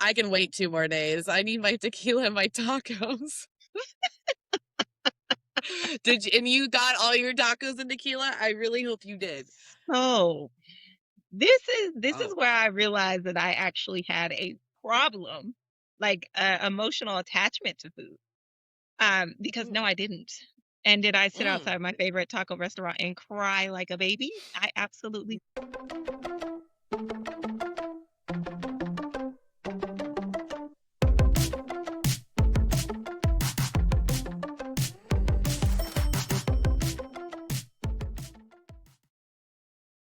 I can wait 2 more days. I need my tequila and my tacos. And you got all your tacos and tequila? I really hope you did. So this is Oh. where I realized that I actually had a problem, like emotional attachment to food. Because Mm, no, I didn't. And did I sit mm. outside my favorite taco restaurant and cry like a baby? I absolutely.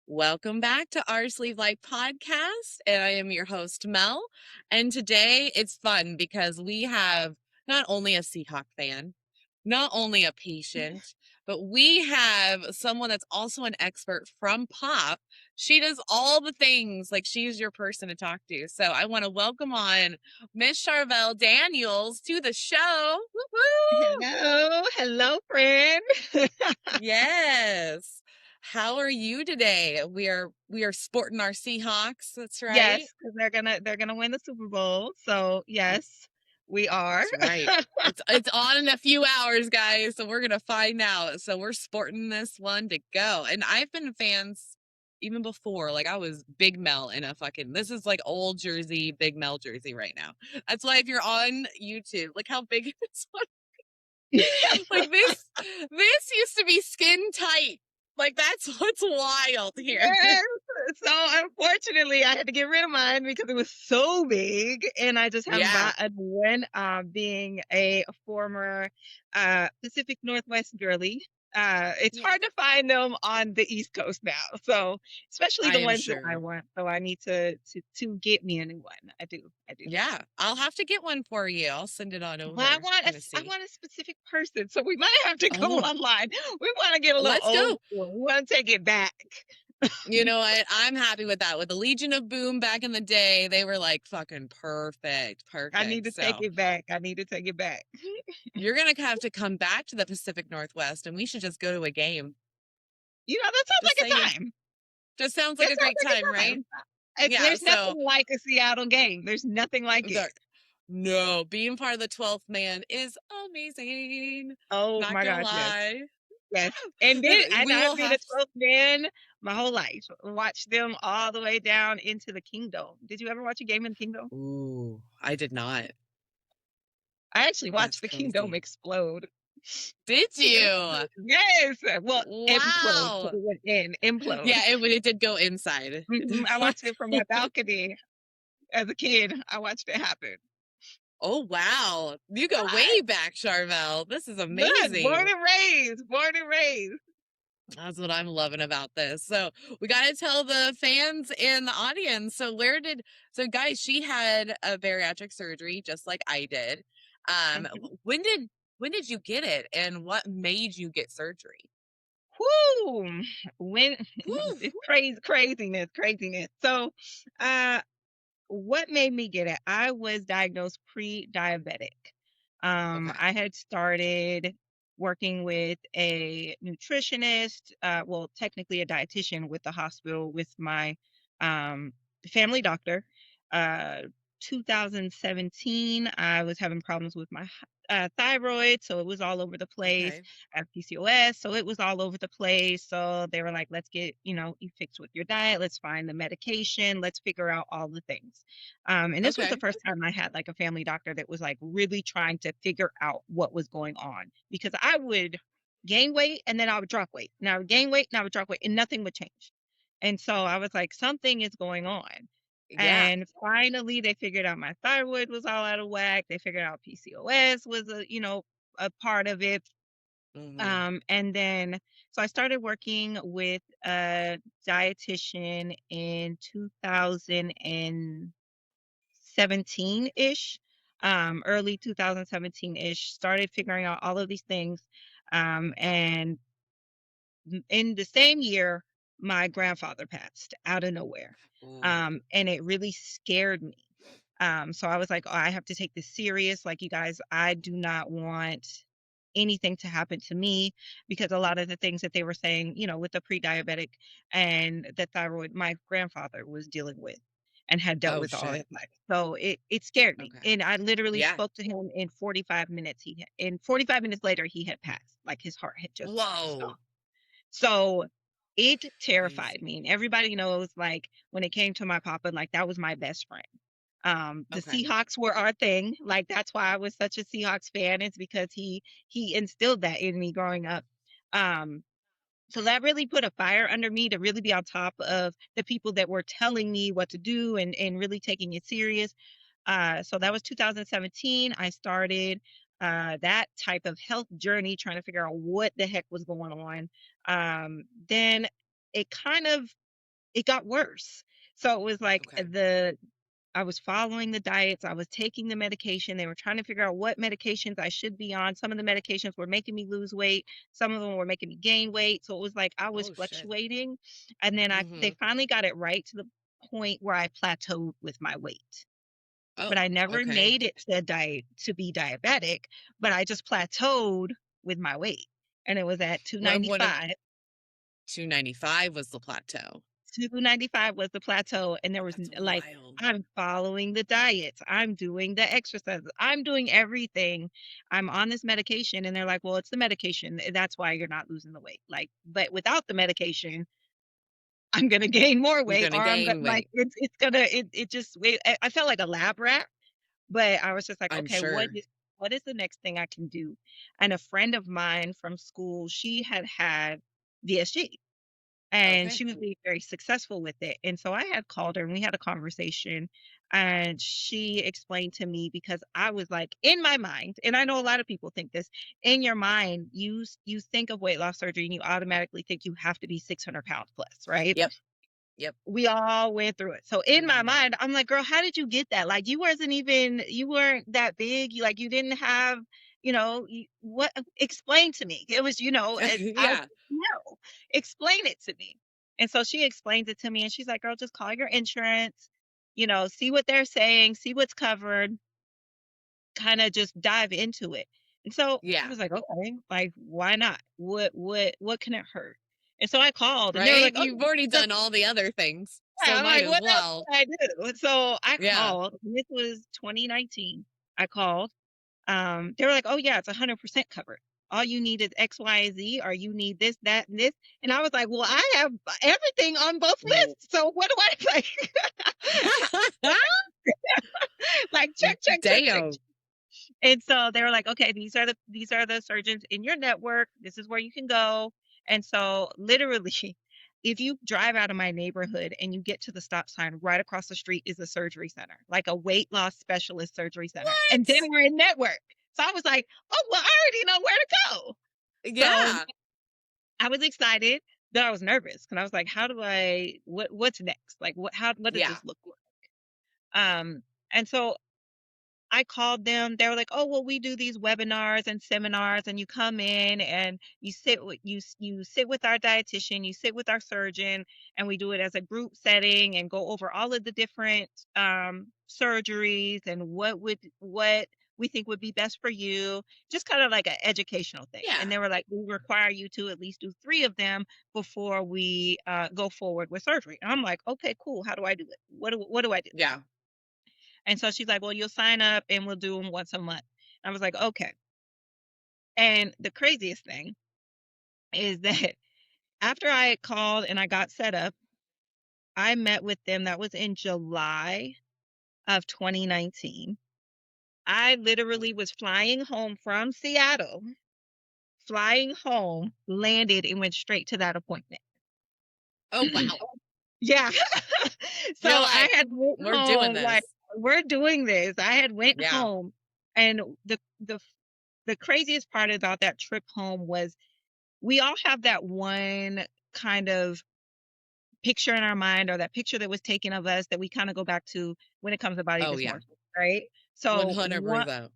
Welcome back to Our Sleeve Life podcast, and I am your host, Mel. And today it's fun because we have not only a Seahawk fan, not only a patient, but we have someone that's also an expert from Pop. She does all the things, like she's your person to talk to. So I want to welcome on Miss Charvel Daniels to the show. Woo-hoo! Hello, hello, friend. Yes. How are you today? We are sporting our Seahawks. That's Yes, right. because they're gonna win the Super Bowl. So yes, we are. That's right. It's on in a few hours, guys. So we're gonna find out. So we're sporting this one to go. And I've been fans even before. Like I was Big Mel in a fucking this is like old jersey, Big Mel jersey right now. That's why if you're on YouTube, look how big this one. Like this used to be skin tight. Like that's what's wild here. Yes. So unfortunately, I had to get rid of mine because it was so big, and I just haven't Yeah, bought a new one. Being a former Pacific Northwest girly, it's yeah, hard to find them on the East Coast now. So especially I the am ones that I sure. want. So I need to get me a new one. I do. I do. Yeah, I'll have to get one for you. I'll send it on Well, I over. want a Gonna s- I see. want a specific person, so we might have to go Oh, online. We want to get a little let's old go. school. We want to take it back. You know what? I'm happy with that. With the Legion of Boom back in the day, they were like fucking perfect, I need perfect. to take So it back. I need to take it back. you're gonna have to come back to the Pacific Northwest, and we should just go to a game. That sounds Just like a saying. time. Just sounds like That a sounds great like time, a right? time. Yeah. There's So nothing like a Seattle game. There's nothing like it. the no, being part of the 12th man is amazing. Oh Not my gonna gosh, yes. lie. Yes. And We will I've been a have 12th man my whole life. Watched them all the way down into the Kingdom. Did you ever watch a game in the Kingdom? Ooh, I did not. I actually That's watched the Kingdom crazy. explode. Did you? Yes. Well, implode. It Wow. went in. Implode. Yeah, it did go inside. I watched it from my balcony as a kid. I watched it happen. Oh, wow. You go way back, Charvel. This is Yes, born amazing. and raised. Born and raised. That's what I'm loving about this. So we got to tell the fans in the audience. So guys, she had a bariatric surgery just like I did. Um, Mhm. when did you get it and what made you get surgery? Whoo! When Woo. it's craziness. So, uh, what made me get it? I was diagnosed pre-diabetic. Okay. I had started working with a nutritionist, well, technically a dietitian with the hospital with my um, family doctor. Uh, 2017, I was having problems with my thyroid, so it was all over the place. Okay. I have PCOS, so it was all over the place. So they were like, let's get, you fixed with your diet. Let's find the medication. Let's figure out all the things. And this was the Okay. first time I had like a family doctor that was like really trying to figure out what was going on because I would gain weight and then I would drop weight. And I would gain weight and I would drop weight and nothing would change. And so I was like, something is going on. Yeah. And finally they figured out my thyroid was all out of whack. They figured out PCOS was a part of it. Hmm. And then so I started working with a dietitian in 2017-ish, early 2017-ish, started figuring out all of these things. And in the same year, my grandfather passed out of nowhere. Ooh. And it really scared me. So I was like, oh, I have to take this serious. Like, you guys, I do not want anything to happen to me because a lot of the things that they were saying, with the pre diabetic and the thyroid, my grandfather was dealing with. and had dealt Oh, with all his shit. life. So it scared me. Okay. And I literally Yeah. spoke to him in 45 minutes. In 45 minutes later, he had passed. Like his heart had just Whoa. stopped. So it terrified Crazy. me. And everybody knows, like, when it came to my papa, like, that was my best friend. The Okay. Seahawks were our thing. Like, that's why I was such a Seahawks fan. It's because he instilled that in me growing up. Um, so that really put a fire under me to really be on top of the people that were telling me what to do and really taking it serious. So that was 2017. I started that type of health journey, trying to figure out what the heck was going on. Then it kind of it got worse. So it was like Okay. I was following the diets, I was taking the medication. They were trying to figure out what medications I should be on. Some of the medications were making me lose weight, some of them were making me gain weight. So it was like I was Oh, shit. fluctuating. And then they Mhm. finally got it right to the point where I plateaued with my weight. But Oh, I never okay. made it to diet to be diabetic, but I just plateaued with my weight. And it was at What did 295. 295 was the plateau? 295 was the plateau, and there was That's like, wild. I'm following the diets, I'm doing the exercises, I'm doing everything. I'm on this medication, and they're like, well, it's the medication. That's why you're not losing the weight. Like, but without the medication, I'm gonna gain more You're weight, or gonna I'm gonna gain like weight, it's gonna it just wait. I felt like a lab rat, but I was just like, I'm okay, sure. what is the next thing I can do? And a friend of mine from school, she had VSG, and Okay. she was being very successful with it. And so I had called her and we had a conversation, and she explained to me, because I was like, in my mind, and I know a lot of people think this, in your mind, you think of weight loss surgery and you automatically think you have to be 600 pounds plus, right? Yep. Yep. We all went through it. So in my Mhm. mind, I'm like, girl, how did you get that? Like, you weren't that big. You didn't have, what, explain to me. It was, Yeah. no, explain it to me. And so she explains it to me, and she's like, girl, just call your insurance, see what they're saying, see what's covered, kind of just dive into it. And so I Yeah. was like, okay, like, why not? What can it hurt? And so I called, and they were Right? like, oh, You've already done all the other things, yeah, so I'm might like, as what else well. can I do? So I Yeah. called, and this was 2019. I called. They were like, oh yeah, it's 100% covered. All you need is X, Y, and Z, or you need this, that, and this. And I was like, well, I have everything on both Well, lists. So what do I like? Like check, check, check, check. damn. And so they were like, okay, these are the surgeons in your network. This is where you can go. And so literally, if you drive out of my neighborhood and you get to the stop sign, right across the street is a surgery center, like a weight loss specialist surgery center. And then What? we're in network. So I was like, oh, well, I already know where to go. So Yeah. I was excited, but I was nervous because I was like, how do I what's next? Like what does Yeah. this look like? And so I called them. They were like, "Oh, well, we do these webinars and seminars, and you come in and you sit with our dietitian, you sit with our surgeon, and we do it as a group setting and go over all of the different surgeries and what we think would be best for you, just kind of like an educational thing." And Yeah. they were like, "We require you to at least do 3 of them before we go forward with surgery." And I'm like, "Okay, cool. How do I do it? What do I do?" Yeah. And so she's like, well, you'll sign up and we'll do them once a month. I was like, okay. And the craziest thing is that after I had called and I got set up, I met with them. That was in July of 2019. I literally was flying home from Seattle, flying home, landed, and went straight to that appointment. Oh, wow. Yeah. So You're I like, had went "We're doing home, like, this." we're doing this. I had went Yeah. home, and the craziest part about that trip home was we all have that one kind of picture in our mind, or that picture that was taken of us that we kind of go back to when it comes to body Oh, yeah. dysmorphia, right? So 100%.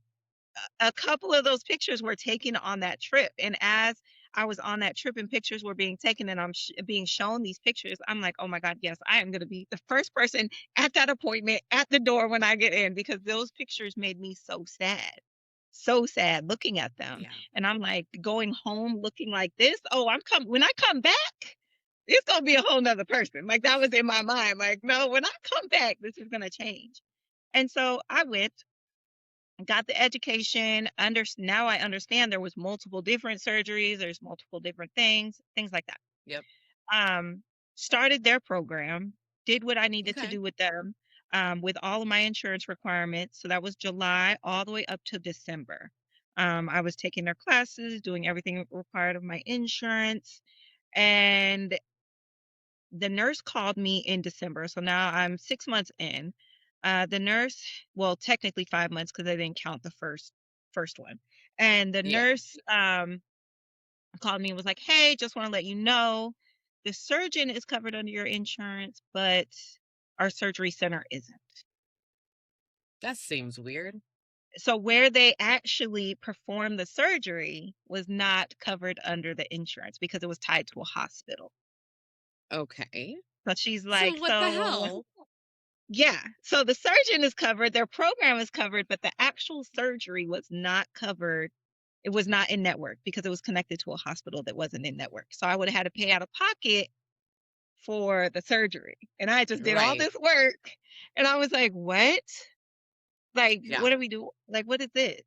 a couple of those pictures were taken on that trip, and as I was on that trip and pictures were being taken and I'm being shown these pictures, I'm like, oh my god, yes, I am going to be the first person at that appointment at the door when I get in, because those pictures made me so sad looking at them. Yeah. And I'm like, going home looking like this, oh, I'm come when I come back, it's gonna be a whole nother person. Like that was in my mind. Like, no, when I come back, this is gonna change. And so I went, got the education. Now I understand there was multiple different surgeries. There's multiple different things like that. Yep. Um, Started their program, did what I needed to Okay. do with them, with all of my insurance requirements. So that was July all the way up to December. I was taking their classes, doing everything required of my insurance, and the nurse called me in December. So now I'm 6 months in. The nurse, well, technically 5 months because I didn't count the first one. And the Yeah. nurse called me and was like, "Hey, just want to let you know the surgeon is covered under your insurance, but our surgery center isn't." That seems weird. So where they actually performed the surgery was not covered under the insurance because it was tied to a hospital. Okay. So she's So like, what the "So hell? yeah, so the surgeon is covered, their program is covered, but the actual surgery was not covered. It was not in network because it was connected to a hospital that wasn't in network. So I would have had to pay out of pocket for the surgery. And I just did all Right. this work. And I was like, what? Like, Yeah. what do we do? Like, what is this?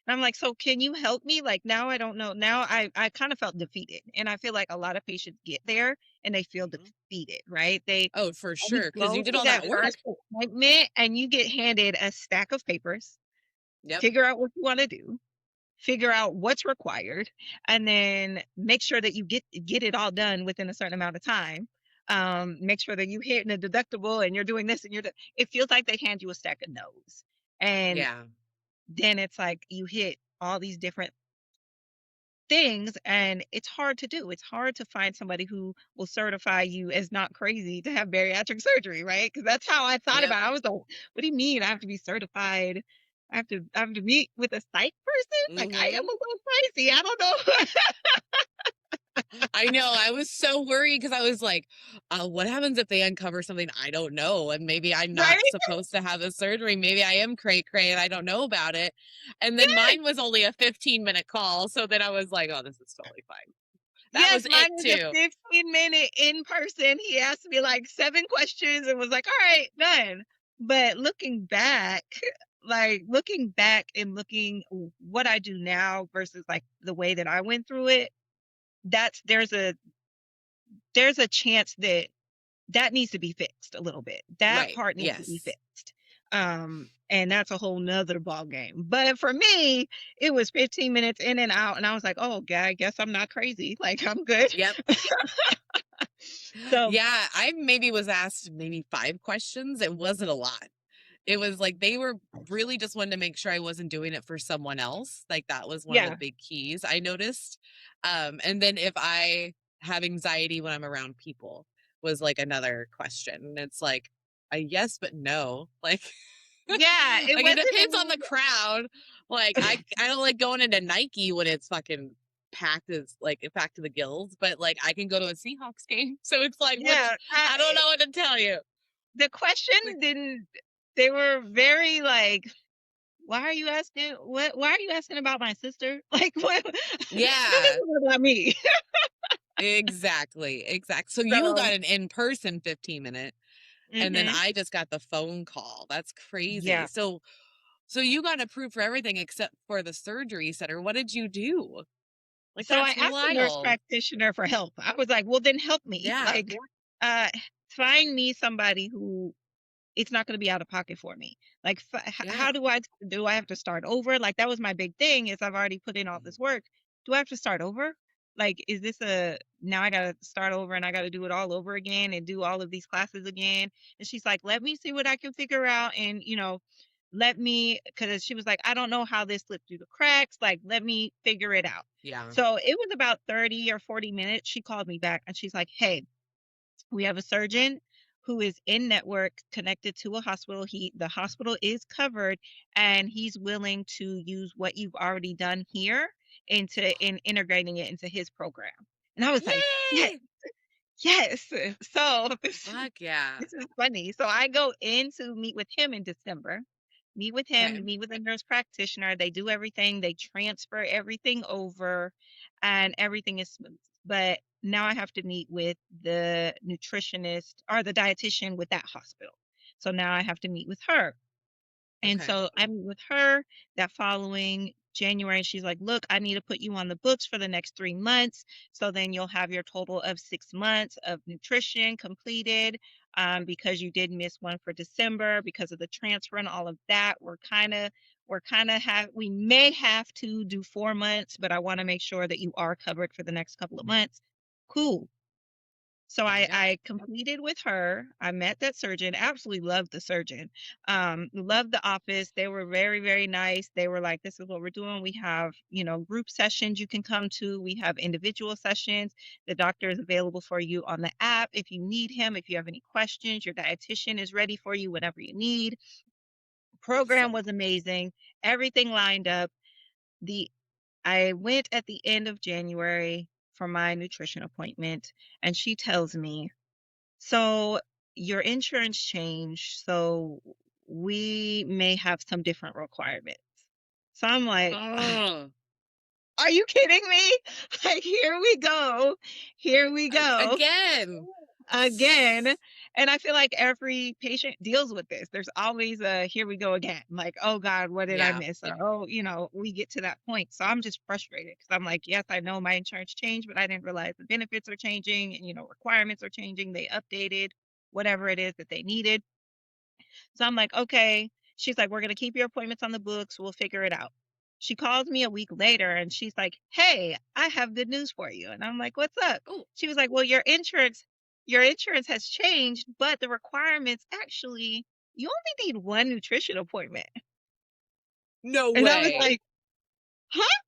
And I'm like, so can you help me? Like now I don't know. Now I kind of felt defeated. And I feel like a lot of patients get there and they feel Mhm. defeated, right? They Oh, for You sure. Because you go did to all that that work. first appointment and you get handed a stack of papers, Yep. figure out what you want to do, figure out what's required, and then make sure that you get it all done within a certain amount of time. Make sure that you hit the deductible and you're doing this and it feels like they hand you a stack of no's. And Yeah. then it's like you hit all these different things and it's hard to do. It's hard to find somebody who will certify you as not crazy to have bariatric surgery, right? Because that's how I thought Yep. about it. I was like, what do you mean I have to be certified? I have to meet with a psych person? Like I am Hmm. a little crazy. I don't know. I know. I was so worried because I was like, what happens if they uncover something I don't know? And maybe I'm Right? not supposed to have the surgery. Maybe I am cray cray and I don't know about it. And then Yes. mine was only a 15-minute call. So then I was like, oh, this is totally fine. That Yes, was it mine was a too. 15-minute in person. He asked me like 7 questions and was like, all right, done. But looking back and looking what I do now versus like the way that I went through it, that's there's a chance that that needs to be fixed a little bit. That Right. part needs to be Yes. fixed. And that's a whole nother ball game. But for me, it was 15 minutes in and out, and I was like, oh, God, I guess I'm not crazy. Like I'm good. Yep. So Yeah. I maybe was asked maybe 5 questions. It wasn't a lot. It was like they were really just wanting to make sure I wasn't doing it for someone else. Like that was one of the yeah, big keys I noticed. And then if I have anxiety when I'm around people was like another question. And it's like a yes, but no. Like, yeah, it like it wasn't depends on even the crowd. Like I don't like going into Nike when it's fucking packed to the gills, but like I can go to a Seahawks game. So it's like which yeah, I don't know what to tell you. the question Like, didn't they were very like, why are you asking about my sister? Like what this yeah. isn't about me. Exactly, So you got So an in-person 15-minute, and then mhm. I just got the phone call. That's crazy. Yeah. So you got approved for everything except for the surgery center. What did you do? Like, So I that's asked the nurse wild. practitioner for help. I was like, "Well, then help me. Yeah, Like, uh, find me somebody who it's not going to be out of pocket for me. Like, yeah. how do I have to start over? Like, that was my big thing is I've already put in all Mhm. this work. Do I have to start over? Like, is this a now I got to start over and I got to do it all over again and do all of these classes again?" And she's like, "Let me see what I can figure out and, let me because she was like, I don't know how this slipped through the cracks. Like, let me figure it out." Yeah. So it was about 30 or 40 minutes. She called me back and she's like, "Hey, we have a surgeon who is in network connected to a hospital. The hospital is covered and he's willing to use what you've already done here in integrating it into his program." And I was like, "Yes, Yay! yes." So Fuck yeah. this is funny. So I go in to meet with him in December. Meet with him, Okay. meet with a nurse practitioner. They do everything, they transfer everything over, and everything is smooth. But now I have to meet with the nutritionist or the dietitian with that hospital. So now I have to meet with her. And Okay. so I meet with her that following January. She's like, look, I need to put you on the books for the next 3 months. So then you'll have your total of 6 months of nutrition completed, because you did miss one for December because of the transfer and all of that. We may have to do 4 months, but I want to make sure that you are covered for the next couple of months. Cool. So There you go. I completed with her. I met that surgeon, absolutely loved the surgeon. Loved the office. They were very, very nice. They were like, this is what we're doing. We have, group sessions you can come to. We have individual sessions. The doctor is available for you on the app if you need him. If you have any questions, your dietitian is ready for you whenever you need. Program Awesome. was amazing. Everything lined up. The I went at the end of January for my nutrition appointment, and she tells me, so your insurance changed, so we may have some different requirements. So I'm like, Oh, are you kidding me? Like, here we go. Here we go again. again. And I feel like every patient deals with this. There's always a here we go again. Like, oh God, what did I Yeah. miss? Or, oh, we get to that point. So I'm just frustrated because I'm like, yes, I know my insurance changed, but I didn't realize the benefits are changing and, requirements are changing. They updated whatever it is that they needed. So I'm like, okay. She's like, we're going to keep your appointments on the books. We'll figure it out. She calls me a week later and she's like, hey, I have good news for you. And I'm like, what's up? Oh, She was like, well, your insurance has changed, but the requirements actually, you only need one nutrition appointment. no And I was way. like, huh?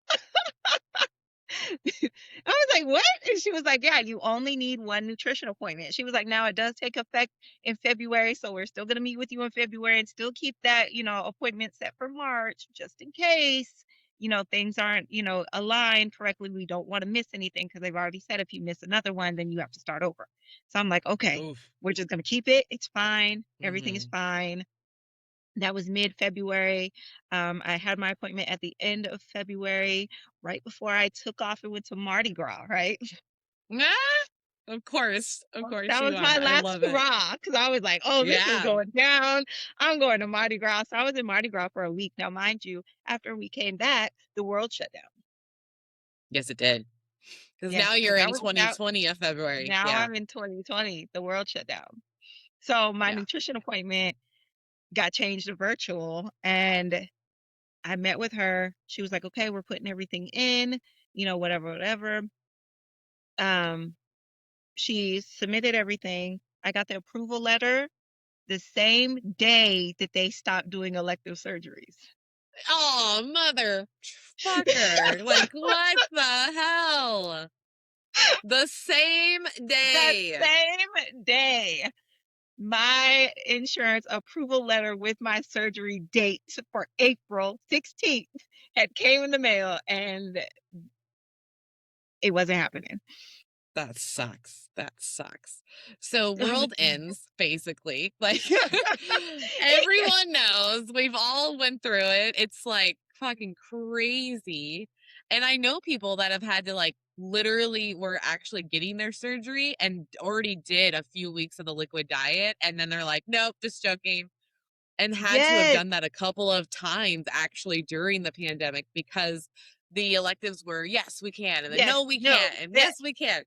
I was like, what? And she was like, yeah, you only need one nutrition appointment. She was like, now it does take effect in February. So we're still going to meet with you in February and still keep that, appointment set for March, just in case, things aren't, aligned correctly. We don't want to miss anything because they've already said if you miss another one, then you have to start over. So I'm like, okay, Oof. we're just going to keep it. It's fine. Everything is Mm-hmm. fine. That was mid-February. I had my appointment at the end of February, right before I took off and went to Mardi Gras, right? Ah, of course. Of course That you was are. my I last love it. hurrah because I was like, oh, this is Yeah. going down. I'm going to Mardi Gras. So I was in Mardi Gras for a week. Now, mind you, after we came back, the world shut down. Yes, it did. Because Yes, now so you're that in was that. 2020 of February. Now Yeah. I'm in 2020. The world shut down. So my Yeah. nutrition appointment got changed to virtual, and I met with her. She was like, okay, we're putting everything in, whatever, whatever. Um, she submitted everything. I got the approval letter the same day that they stopped doing elective surgeries. Oh, motherfucker. Like, what the hell? The same That day. same day, my insurance approval letter with my surgery date for April 16th had came in the mail and it wasn't happening. That sucks. That sucks. So world ends basically. Like everyone knows. We've all went through it. It's like fucking crazy. And I know people that have had to like literally were actually getting their surgery and already did a few weeks of the liquid diet and then they're like, "Nope, just joking." And had to have Yes, done that a couple of times actually during the pandemic because the electives were yes, we can, and then yes, no, we no, can't, and that yes, we can.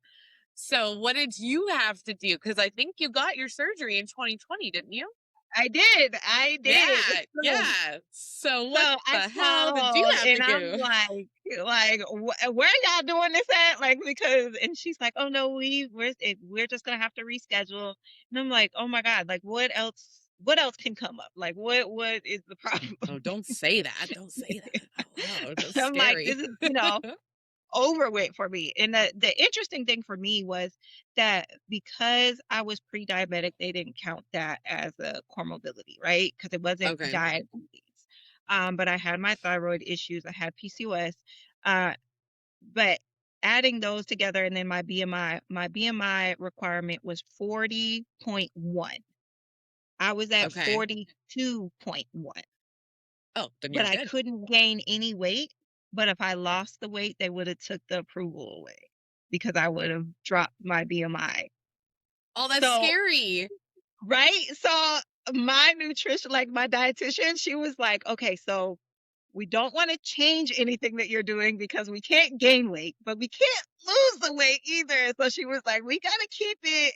So what did you have to do? Because I think you got your surgery in 2020, didn't you? I did. Yeah, yeah. So So what I the hell did you called have to and I'm do? like, where y'all doing this at? Like, because, and she's like, oh no, we're just gonna have to reschedule. And I'm like, oh my God, like what else? What else can come up? Like, what is the problem? Oh, don't say that. Don't say that out loud. That's I'm like, scary. this is, over with for me. And the interesting thing for me was that because I was pre-diabetic, they didn't count that as a comorbidity, right? Because it wasn't Okay. diabetes. But I had my thyroid issues, I had PCOS. Uh, but adding those together and then my BMI requirement was 40.1. I was at Okay. 42.1, Oh, then but you're I good. couldn't gain any weight. But if I lost the weight, they would have took the approval away. because I would have dropped my BMI. Oh, that's So, scary. right? So my nutrition, like my dietitian, she was like, okay, so we don't want to change anything that you're doing because we can't gain weight, but we can't lose the weight either. So she was like, we got to keep it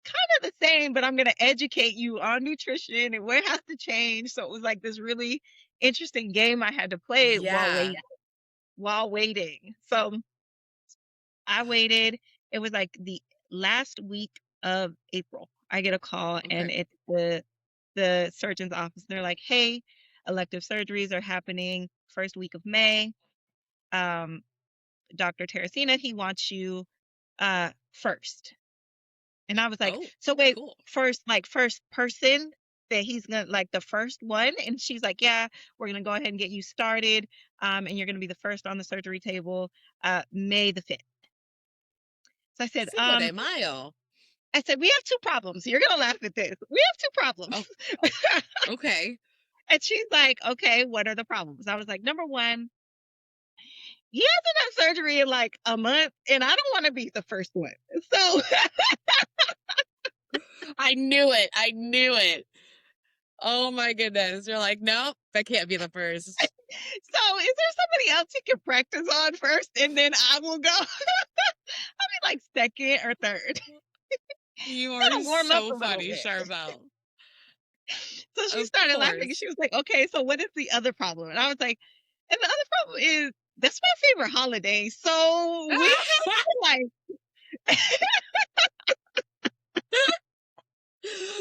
kind of the same, but I'm going to educate you on nutrition and what has to change. So it was like this really interesting game I had to play Yeah. while waiting. So I waited. It was like the last week of April. I get a call and Okay. it's the surgeon's office. They're like, "Hey, elective surgeries are happening first week of May. Um, Dr. Terracina, he wants you first." And I was like, Oh, "So wait, cool. first like first person that he's gonna like the first one?" And she's like, "Yeah, we're gonna go ahead and get you started. And you're gonna be the first on the surgery table, May the 5th." So Cinco de Mayo. I said, we have two problems. You're gonna laugh at this. We have two problems. Oh, okay. And she's like, okay, what are the problems? I was like, number one, he hasn't had surgery in like a month, and I don't want to be the first one. So I knew it. I knew it. Oh my goodness. You're like, nope, that can't be the first. is there somebody else you can practice on first, and then I will go? I'll be like second or third. You are Gotta warm up so a little funny, bit. Charbel. So she Of started laughing and course. she was like, okay, so what is the other problem? And I was like, and the other problem is that's my favorite holiday. So we have to like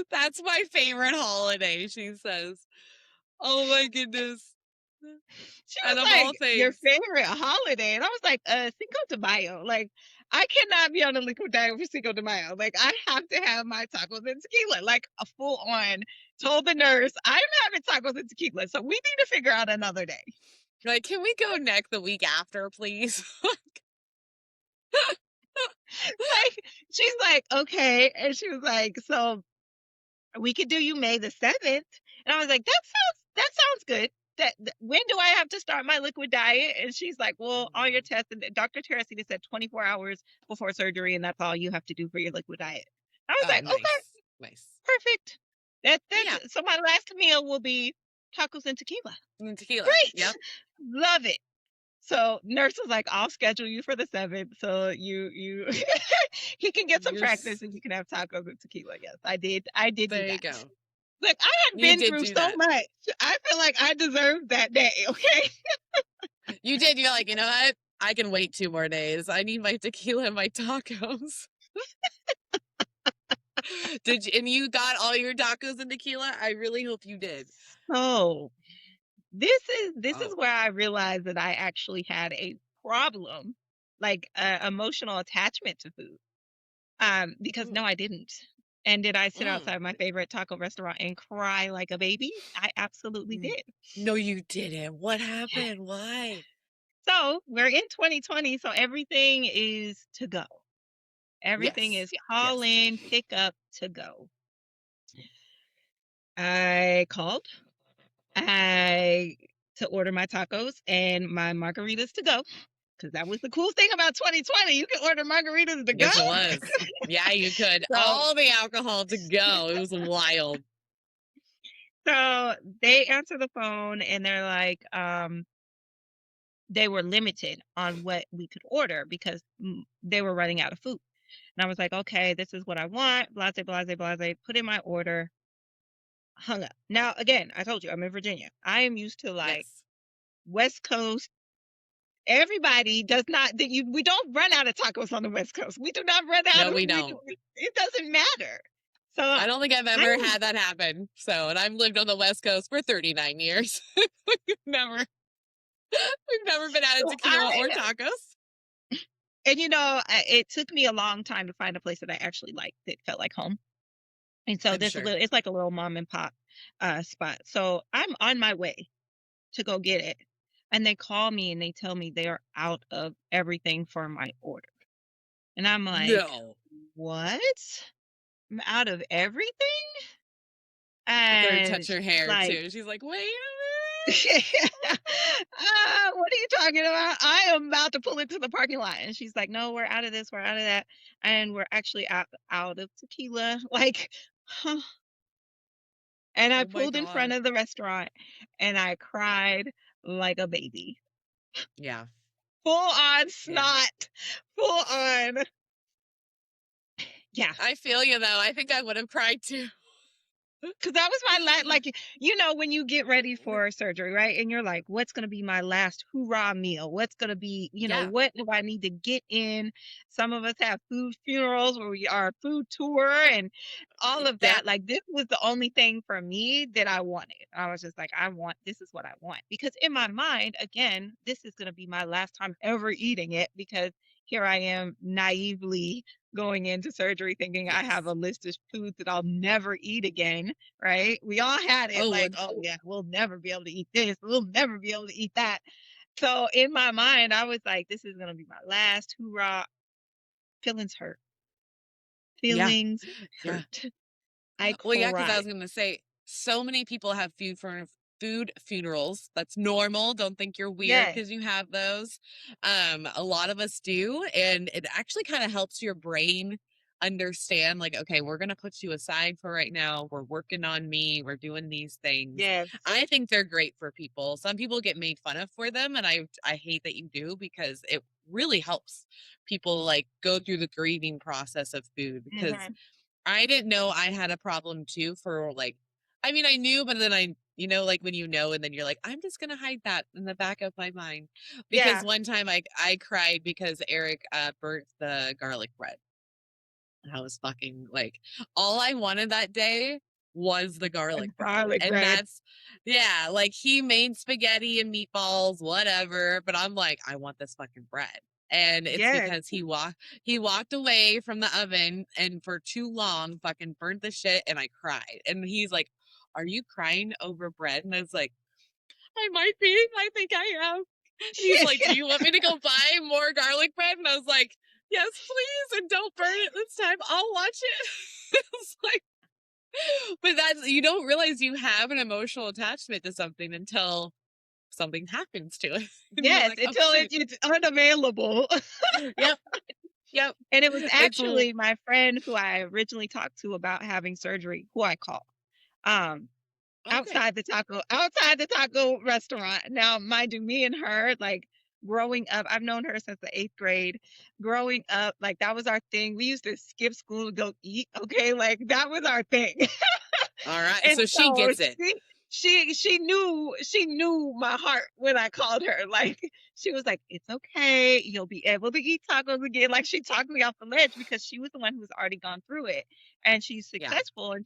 That's my favorite holiday, she says. Oh my goodness. she And was of all like, your things, favorite holiday? And I was like, Cinco de Mayo. Like, I cannot be on a liquid diet for Cinco de Mayo. Like, I have to have my tacos and tequila, like a full on. Told the nurse, I'm having tacos and tequila. So we need to figure out another day. like, can we go next the week after, please? Like, she's like, okay. And she was like, so we could do you May the 7th. And I was like, that sounds good. When do I have to start my liquid diet? And she's like, well, all your tests, and Dr. Terracini said 24 hours before surgery, and that's all you have to do for your liquid diet. I was Oh, like, okay, nice. Nice. perfect. Yeah. So my last meal will be tacos and tequila. And tequila. Great. Yep. Love it. So nurse was like, I'll schedule you for the 7th. So you he can get some You're practice and you can have tacos and tequila. Yes, I did do there you that. go. Look, I had You been did through do so that. much. I feel like I deserved that day, okay? You did. You're like, you know what? I can wait 2 more days. I need my tequila and my tacos. Did you, and you got all your tacos and tequila? I really hope you did. So this is Oh. where I realized that I actually had a problem, like emotional attachment to food. Because Mm. no, I didn't. And did I sit Mm. outside my favorite taco restaurant and cry like a baby? I absolutely Mm. did. No, you didn't. What Yeah. happened? Why? So we're in 2020, so everything is to go. Everything Yes. is Yes. call in, pick up, to go. I called I to order my tacos and my margaritas to go because that was the cool thing about 2020. You can order margaritas to go. Yes, it was. Yeah, you could. So, All the alcohol to go. It was wild. so they answer the phone and they're like, they were limited on what we could order because they were running out of food. And I was like, okay, this is what I want. Blase, blase, blase. Put in my order. Hung up. Now, again, I told you I'm in Virginia. I am used to like Yes. West Coast. Everybody does not that you we don't run out of tacos on the West Coast. We do not run out No, of we don't. it doesn't matter. So I don't think I've I ever had that happen. So, and I've lived on the West Coast for 39 years. we've never, we've never been out of so tequila or tacos. and it took me a long time to find a place that I actually liked that felt like home. And so I'm sure. it's like a little mom and pop spot. So I'm on my way to go get it. And they call me and they tell me they are out of everything for my order. And I'm like, No. what? I'm out of everything? Better And touch her hair like, too. She's like, wait a minute. What are you talking about? I am about to pull into the parking lot. And she's like, no, we're out of this, we're out of that. And we're actually out of tequila. Like, huh. And I Oh my pulled in front God. of the restaurant and I cried like a baby. Yeah. Full on Yeah. snot. Full on. Yeah. I feel you though. I think I would have cried too. Because that was my last, like, when you get ready for surgery, right? And you're like, what's going to be my last hoorah meal? What's going to be, Yeah. what do I need to get in? Some of us have food funerals where we are food tour and all of Yep. that. Like, this was the only thing for me that I wanted. I was just like, this is what I want. Because in my mind, again, this is going to be my last time ever eating it because here I am naively going into surgery thinking I have Yes. a list of foods that I'll never eat again, right? We all had it Oh, like, would oh yeah, we'll never be able to eat this, we'll never be able to eat that. So in my mind, I was like, this is gonna be my last hoorah. Feelings hurt. yeah. Feelings Yeah. hurt. I Well, yeah, because I cried. was gonna say, so many people have food funerals. That's normal. Don't think you're weird Yes, because you have those. A lot of us do, and it actually kind of helps your brain understand, like, okay, we're gonna put you aside for right now. We're working on me. We're doing these things. yes. I think they're great for people. Some people get made fun of for them, and I hate that you do because it really helps people like go through the grieving process of food because Hmm. I didn't know I had a problem too for like, I mean, I knew, but then like when you know, and then you're like, I'm just gonna hide that in the back of my mind. Because Yeah. one time I cried because Eric burnt the garlic bread. And I was fucking like, all I wanted that day was the A garlic bread. garlic And bread. that's, yeah, like he made spaghetti and meatballs, whatever. But I'm like, I want this fucking bread. And it's Yes. because he walked away from the oven and for too long fucking burnt the shit and I cried. And he's like, are you crying over bread? And I was like, I might be. I think I am. And he's like, do you want me to go buy more garlic bread? And I was like, yes, please. And don't burn it this time. I'll watch it. It's like, but that's, you don't realize you have an emotional attachment to something until something happens to it. And you're Yes, like, oh, until shoot. it's unavailable. Yep. Yep. And it was It's, actually my friend who I originally talked to about having surgery, who I called. Um, okay. outside the taco restaurant. Now, mind you, me and her, like growing up, I've known her since the 8th grade. Growing up, like that was our thing. We used to skip school to go eat. Okay, like that was our thing. All right. And So she so gets it. she knew my heart when I called her. Like she was like, "It's okay. You'll be able to eat tacos again." Like she talked me off the ledge because she was the one who's already gone through it, and she's Yeah. successful. And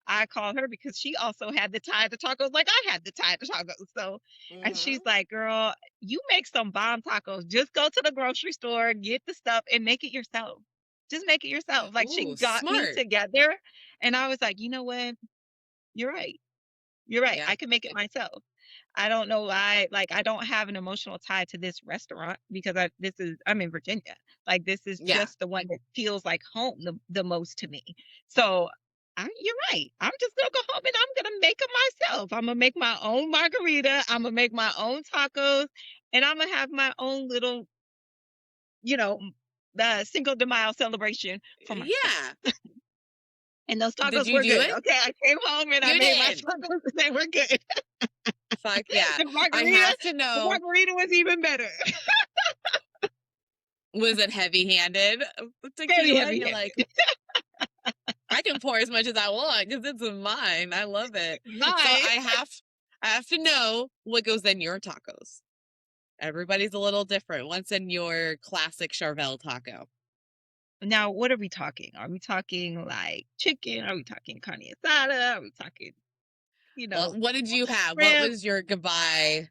I called her because she also had the tie to tacos, like I had the tie to tacos. So, and she's Hmm. like, "Girl, you make some bomb tacos. Just go to the grocery store, get the stuff, and make it yourself. Just make it yourself." Like she Ooh, got me smart. together, and I was like, you know what? You're right. You're right. Yeah. I can make it myself. I don't know why, like, I don't have an emotional tie to this restaurant because I'm in Virginia. Like, this is Yeah. just the one that feels like home the most to me. So, you're right. I'm just gonna go home and I'm gonna make them myself. I'm gonna make my own margarita. I'm gonna make my own tacos, and I'm gonna have my own little, you know, the Cinco de Mayo celebration for myself. Yeah. And those Did tacos you were do good. it? Okay, I came home and I You made my did. tacos and they were good. Fuck yeah. The I margarita, have to the know, margarita was even better. was it heavy handed Very tequila? You're heavy-handed. like, I can pour as much as I want because it's mine. I love it. So Mine. I have to know what goes in your tacos. Everybody's a little different. What's in your classic Charvel taco? Now, what are we talking? Are we talking like chicken? Are we talking carne asada? Are we talking, you Well, know, what did you have? What shrimp? was your goodbye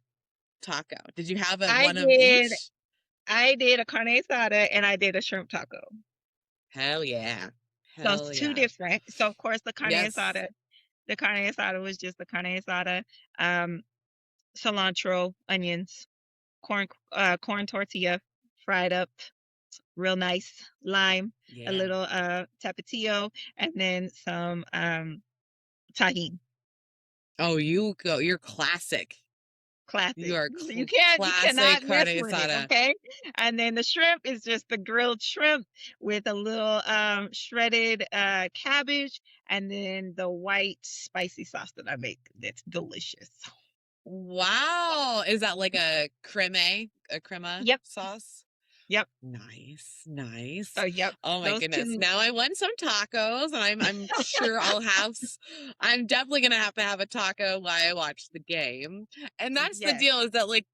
taco? Did you have a I one of did each? I did a carne asada and I did a shrimp taco. Hell yeah. So it's Hell two yeah. different. So of course Yes. the carne asada was just the carne asada, um, cilantro, onions, corn tortilla, fried up, real nice, lime, a Yeah. little tapatio, and then some tahine. Oh, you're classic. You Classic. are You classic cannot mess carne with it, asada. okay? And then the shrimp is just the grilled shrimp with a little shredded cabbage and then the white spicy sauce that I make that's delicious. Wow. Is that like a crema Yep, sauce? yep. Nice, nice. So yep, Oh my those goodness. two. Now I want some tacos, and I'm sure I'm definitely gonna have to have a taco while I watch the game. And that's the Yes. deal, is that like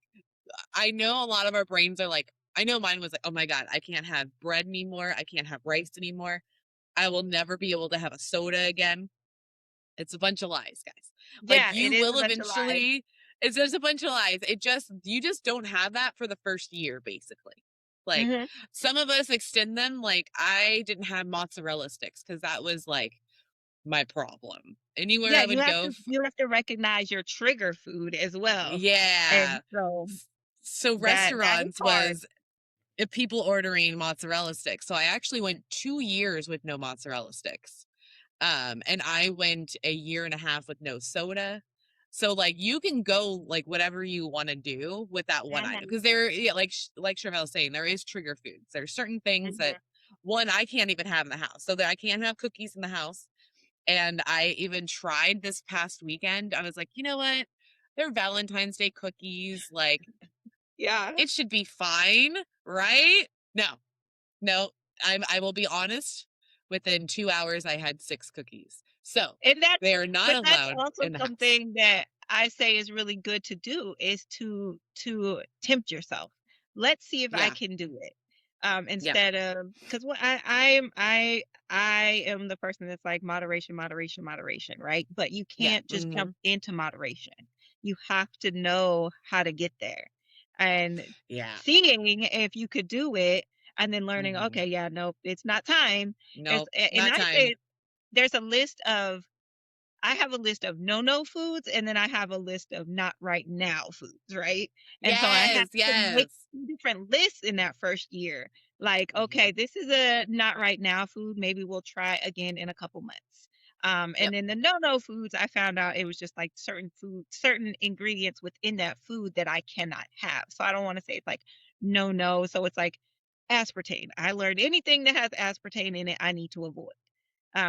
I know a lot of our brains are like, I know mine was like, oh my God, I can't have bread anymore. I can't have rice anymore. I will never be able to have a soda again. It's a bunch of lies, guys. Like Yeah, it you is a will bunch of lies. eventually, it's just a bunch of lies. You just don't have that for the first year, basically. Like Hmm. some of us extend them. Like I didn't have mozzarella sticks because that was like my problem. Anywhere Yeah, I would go, you have to recognize your trigger food as well. And yeah. so So that is restaurants hard. was people ordering mozzarella sticks. So I actually went 2 years with no mozzarella sticks. And I went a year and a half with no soda. So like you can go like whatever you want to do with that one item, Hmm. because there, yeah, like Charvel was saying, there is trigger foods. There's certain things that Hmm. one I can't even have in the house, so that I can't have cookies in the house. And I even tried this past weekend. I was like, you know what? They're Valentine's Day cookies. Like Yeah. it should be fine, right? No, no. I will be honest. Within 2 hours, I had 6 cookies. So And they are not that's allowed also in the house. something that I say is really good to do is to tempt yourself. Let's see if I Yeah. can do it. Yep. Instead of because what I am the person that's like moderation, moderation, moderation, right? But you Yeah. can't just jump into moderation. You have to know how to get there. And Yeah. seeing if you could do it and then learning, hmm okay, yeah, no, it's not time. Nope. And Not I time. say there's a list of I have a list of no foods and then I have a list of not right now foods, right? And so I have Yes. to make Yes. 2 different lists in that first year. Like, hmm okay, this is a not right now food. Maybe we'll try again in a couple months. And Yep. then the no foods, I found out it was just like certain ingredients within that food that I cannot have. So I don't want to say it's like no. So it's like aspartame. I learned anything that has aspartame in it, I need to avoid.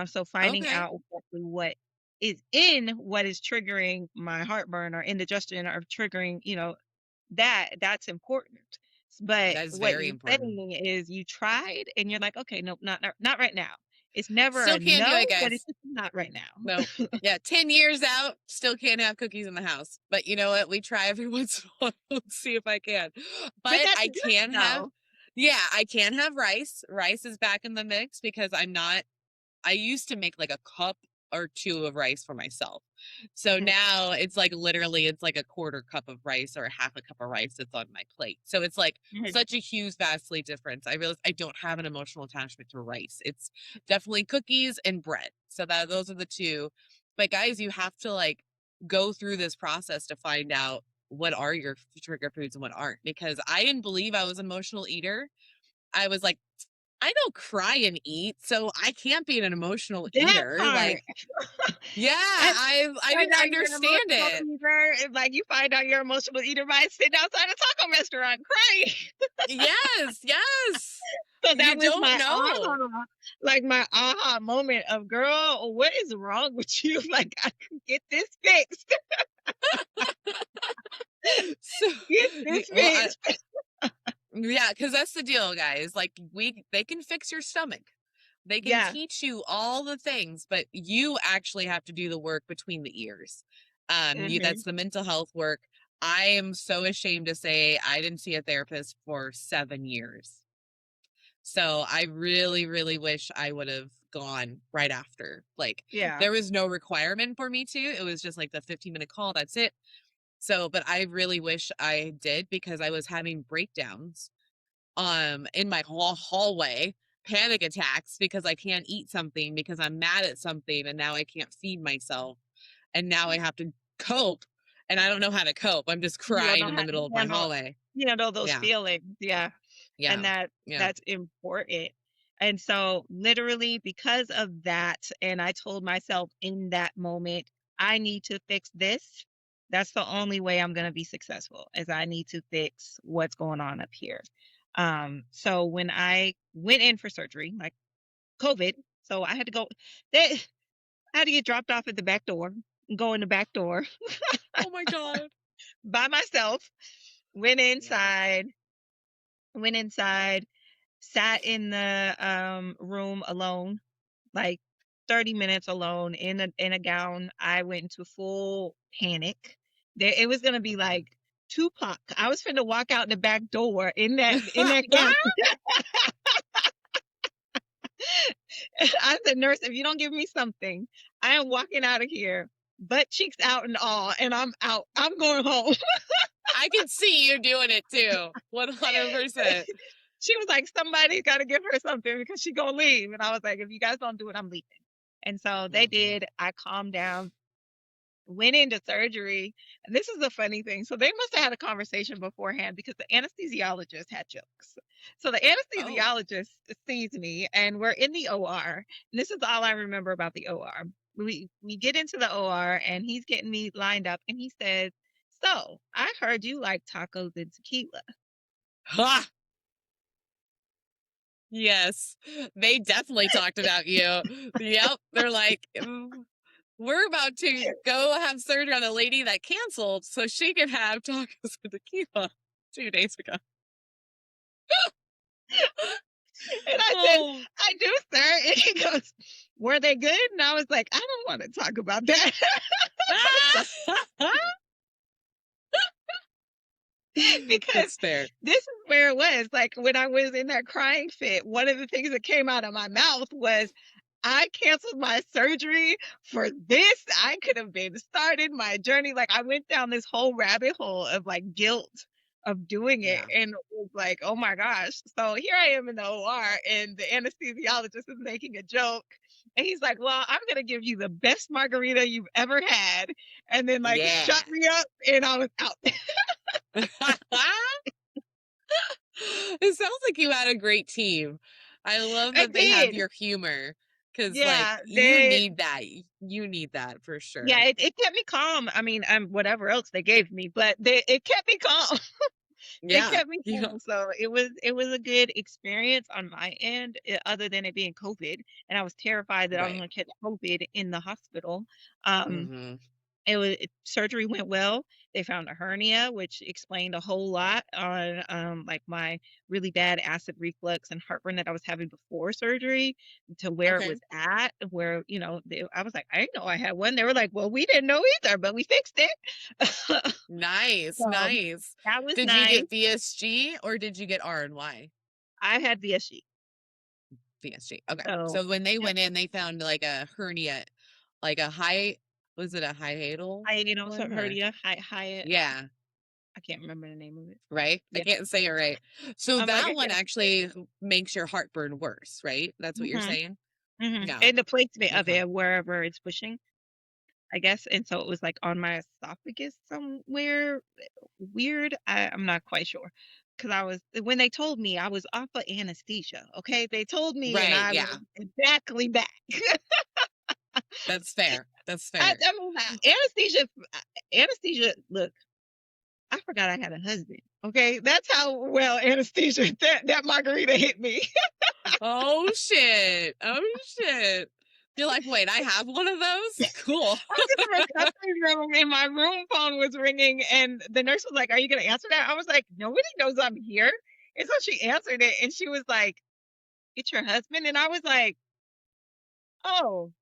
So finding Okay. out exactly what is in what is triggering my heartburn or indigestion or triggering, that's important. But That is what very you're important. saying is you tried and you're like, okay, nope, not right now. It's never a Still can't do no, it, but it's guys. just not right now. No. Yeah. 10 years out, still can't have cookies in the house. But you know what? We try every once in a while. Let's see if I can. But But that's I good can have, though. yeah, I can have rice. Rice is back in the mix because I used to make like a cup or two of rice for myself. So Mhm, now it's like literally it's like a quarter cup of rice or a half a cup of rice that's on my plate. So it's like mhm. such a huge vastly difference. I realize I don't have an emotional attachment to rice. It's definitely cookies and bread. So that those are the two. But guys, you have to like go through this process to find out what are your trigger foods and what aren't, because I didn't believe I was an emotional eater. I was like, I don't cry and eat, so I can't be an emotional That eater. part. Like, yeah, And I find didn't out you're an understand emotional it. eater, and like you find out you're an emotional eater by sitting outside a taco restaurant crying. Yes, yes. So You that was don't my know. aha, like my aha moment of girl, what is wrong with you? Like I can get this fixed. So, Get this well, fixed. yeah, because that's the deal, guys. Like, they can fix your stomach. They can Yeah. teach you all the things, but you actually have to do the work between the ears. Hmm. That's the mental health work. I am so ashamed to say I didn't see a therapist for 7 years. So I really, really wish I would have gone right after. Like Yeah. there was no requirement for me to. It was just like the 15-minute call. That's it. So, but I really wish I did, because I was having breakdowns in my hallway, panic attacks because I can't eat something because I'm mad at something and now I can't feed myself. And now I have to cope, and I don't know how to cope. I'm just You don't crying know in the how middle to of my handle hallway. those Yeah. feelings. Yeah. Yeah. And Yeah. that's important. And so literally because of that, and I told myself in that moment I need to fix this. That's the only way I'm going to be successful, is I need to fix what's going on up here. So when I went in for surgery, like COVID, so I had to go, they, I had to get dropped off at the back door, go in the back door Oh my God. by myself, went Yeah. inside, went inside, sat in the room alone, like 30 minutes alone in a gown. I went into full panic. There it was gonna be like Tupac. I was finna walk out the back door in that gown. I said, nurse, if you don't give me something, I am walking out of here, butt cheeks out and all, and I'm out. I'm going home. I can see you doing it too. 100%. She was like, somebody's got to give her something because she gonna leave. And I was like, if you guys don't do it, I'm leaving. And so they Mhm. did. I calmed down, went into surgery. And this is a funny thing. So they must have had a conversation beforehand because the anesthesiologist had jokes. So the Oh. anesthesiologist sees me and we're in the OR. And this is all I remember about the OR. We get into the OR and he's getting me lined up and he says, so I heard you like tacos and tequila. Ha! Yes. They definitely talked about you. Yep. They're like, we're about to go have surgery on a lady that canceled so she could have tacos with tequila 2 days ago. And I said, Oh. I do, sir. And he goes, were they good? And I was like, I don't want to talk about that. So, because That's fair. this is where it was. Like when I was in that crying fit, one of the things that came out of my mouth was, I canceled my surgery for this. I could have been started my journey. Like I went down this whole rabbit hole of like guilt of doing it Yeah. and it was like, oh my gosh. So here I am in the OR and the anesthesiologist is making a joke. And he's like, well, I'm going to give you the best margarita you've ever had. And then like Yeah. shut me up and I was out. It sounds like you had a great team. I love I that they have did. your humor because, like, Yeah. you need that. You need that for Yeah, sure. it kept me calm. I mean, whatever else they gave me, but it kept me calm. It Yeah. kept me Yeah. calm. So it was a good experience on my end, other than it being COVID, and I was terrified that I was Right. going to catch COVID in the hospital. Um, Hmm. surgery went well. They found a hernia, which explained a whole lot on like my really bad acid reflux and heartburn that I was having before surgery to where it Okay. was at. Where I was like, I didn't know I had one. They were like, well, we didn't know either, but we fixed it. Nice. So Nice. that was Did you nice. get VSG or did you get RNY? I had VSG. VSG. Okay. So So when they yep. went in, they found like a hernia, like a high, was it a hiatal So one or? hernia, high, Yeah. I can't remember the name of it. Right? I Yeah. can't say it right. So I'm like, that I one can't. actually makes your heartburn worse, right? That's what you're Mhm. saying? Mhm. Yeah. And the placement of Okay. it, wherever it's pushing, I guess. And so it was like on my esophagus somewhere weird. I'm not quite sure. Cause I was when they told me I was off of anesthesia. Okay. They told me and Right. I was Yeah. exactly back. That's fair. That's I, fair. I mean, anesthesia, look, I forgot I had a husband. Okay. That's how well anesthesia that margarita hit me. Oh shit. Oh shit. You're like, wait, I have one of those? Cool. I'm in the recovery room and my room phone was ringing and the nurse was like, are you going to answer that? I was like, nobody knows I'm here. And so she answered it and she was like, it's your husband? And I was like, oh,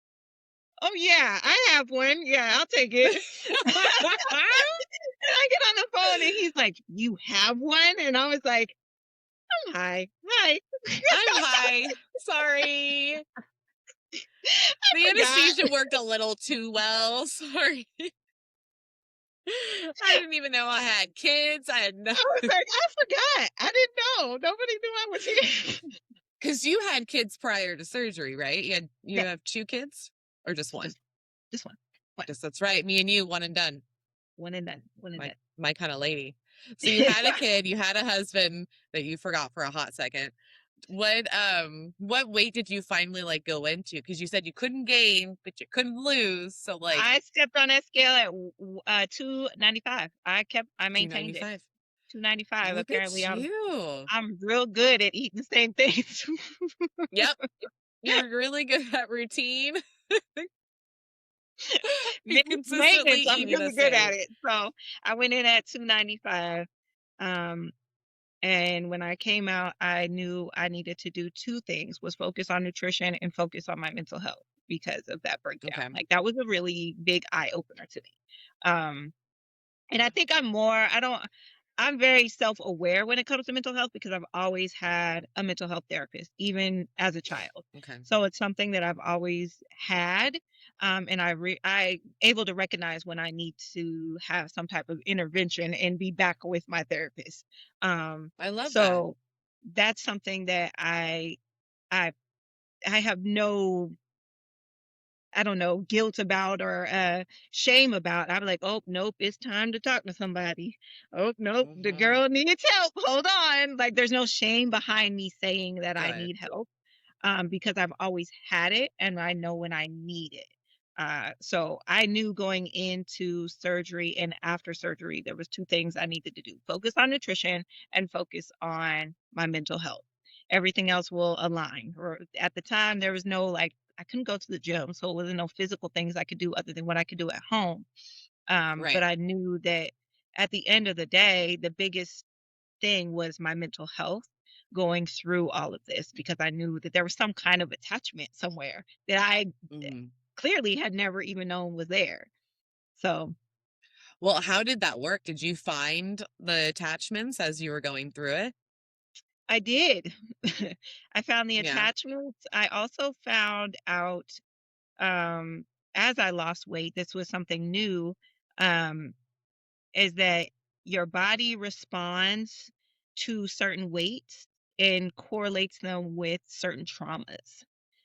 oh yeah, I have one. Yeah, I'll take it. And I get on the phone and he's like, you have one? And I was like, oh, hi, hi. I'm high. Sorry. I The forgot. anesthesia worked a little too well. Sorry. I didn't even know I had kids. I had no, I was like, I forgot. I didn't know. Nobody knew I was here. because you had kids prior to surgery, right? You Yeah, have two kids or just one? just this one. One. Just that's right. Me and you, one and done. One and done. One and My done. my kind of lady. So you had a kid, you had a husband that you forgot for a hot second. what weight did you finally like go into? Because you said you couldn't gain, but you couldn't lose. So like I stepped on that scale at 295. I maintained it. 295. 295. Look at Apparently you. I'm real good at eating the same things. Yep. You're really good at routine. You're consistently Maintenance, I'm eating the really good at same. it. So I went in at 295. Um, and when I came out, I knew I needed to do two things, was focus on nutrition and focus on my mental health because of that breakdown. Okay. Like that was a really big eye opener to me. Um, and I think I'm very self-aware when it comes to mental health because I've always had a mental health therapist, even as a child. Okay. So it's something that I've always had. And I able to recognize when I need to have some type of intervention and be back with my therapist. I love that. So that's something that I I have no, I don't know, guilt about or shame about. I'm like, oh, nope, it's time to talk to somebody. Oh, nope, the Hmm. girl needs help. Hold on. Like, there's no shame behind me saying that I Good. need help, because I've always had it and I know when I need it. So I knew going into surgery and after surgery, there was two things I needed to do: focus on nutrition and focus on my mental health. Everything else will align. Or at the time, there was no like I couldn't go to the gym, so it wasn't no physical things I could do other than what I could do at home. But Right. I knew that at the end of the day, the biggest thing was my mental health going through all of this because I knew that there was some kind of attachment somewhere that I Hmm. clearly had never even known was there. So Well, how did that work? Did you find the attachments as you were going through it? I did. I found the Yeah. attachments. I also found out, um, as I lost weight, this was something new. Um, is that your body responds to certain weights and correlates them with certain traumas.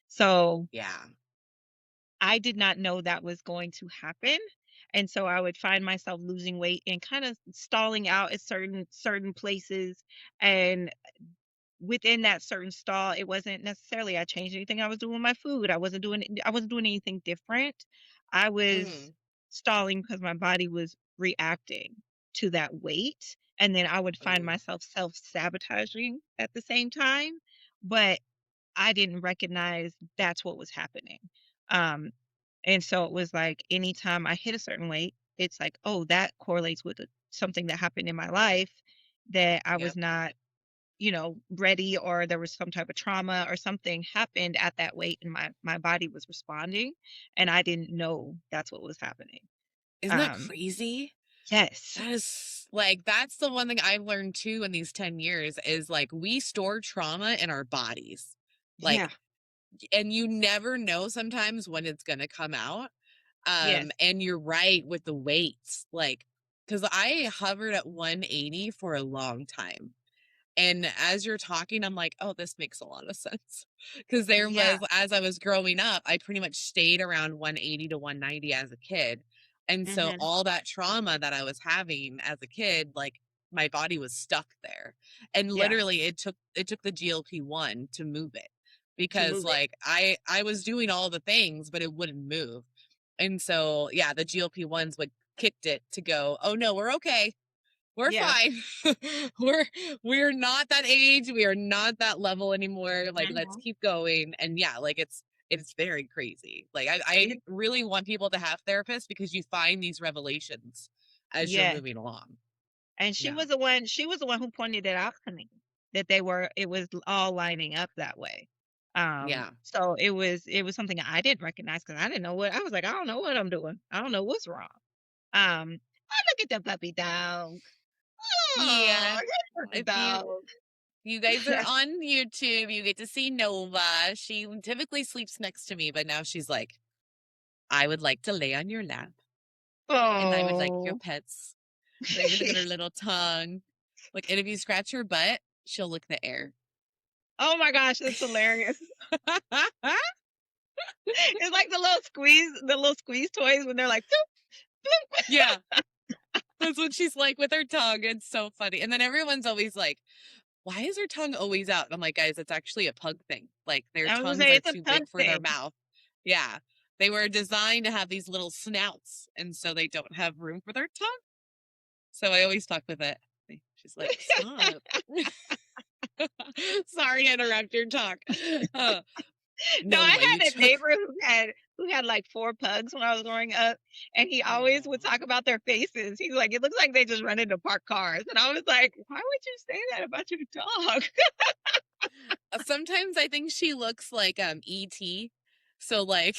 So Yeah. I did not know that was going to happen. And so I would find myself losing weight and kind of stalling out at certain places. And within that certain stall, it wasn't necessarily I changed anything I was doing with my food. I wasn't doing anything different. I was Hmm. stalling because my body was reacting to that weight. And then I would find Oh, myself self-sabotaging at the same time. But I didn't recognize that's what was happening. Um, and so it was like anytime I hit a certain weight, it's like, oh, that correlates with something that happened in my life that I was yep. not, ready, or there was some type of trauma or something happened at that weight and my body was responding and I didn't know that's what was happening. Isn't that Um, crazy? yes. That is like that's the one thing I've learned too in these 10 years is like we store trauma in our bodies. Yeah. Like and you never know sometimes when it's going to come out. Yes. And you're right with the weights. Like cuz I hovered at 180 for a long time. And as you're talking, I'm like, "Oh, this makes a lot of sense." Because there Yeah. was as I was growing up, I pretty much stayed around 180 to 190 as a kid. And so Hmm. all that trauma that I was having as a kid, like, my body was stuck there. And Yeah. literally, it took the GLP-1 to move it To because, move it. like, I was doing all the things, but it wouldn't move. And so, yeah, the GLP-1s would kicked it to go, "Oh, no, we're okay. We're Yeah. fine. we're we're not that age. We are not that level anymore. Like, let's Hmm. keep going." And yeah, like it's very crazy. Like I It, really want people to have therapists because you find these revelations as you're yes. moving along. And Yeah. she was the one who pointed it out to me that it was all lining up that way. Yeah. So it was something I didn't recognize because I didn't know what I was like, I don't know what I'm doing. I don't know what's wrong. Oh, look at the puppy dog. Yeah. Oh, look at If the you dog. you guys are on YouTube, you get to see Nova. She typically sleeps next to me, but now she's like, I would like to lay on your lap and I would like your Oh. pets. Like, look at her little tongue. Like, and if you scratch her butt, she'll lick the air. Oh my gosh, that's hilarious. It's like the little squeeze toys when they're like, "Doop, Yeah, that's what she's like with her tongue. It's so funny. And then everyone's always like, why is her tongue always out? And I'm like, guys, it's actually a pug thing. Like their I was gonna tongues say are it's a too pug big for their thing. mouth. Yeah. They were designed to have these little snouts, and so they don't have room for their tongue. So I always talk with it. She's like, stop. Sorry to interrupt your talk. Uh, No, no, I no, you had a took. neighbor who had like 4 pugs when I was growing up, and he always would Aw. talk about their faces. He's like, "It looks like they just run into parked cars." And I was like, "Why would you say that about your dog?" Sometimes I think she looks like ET. So like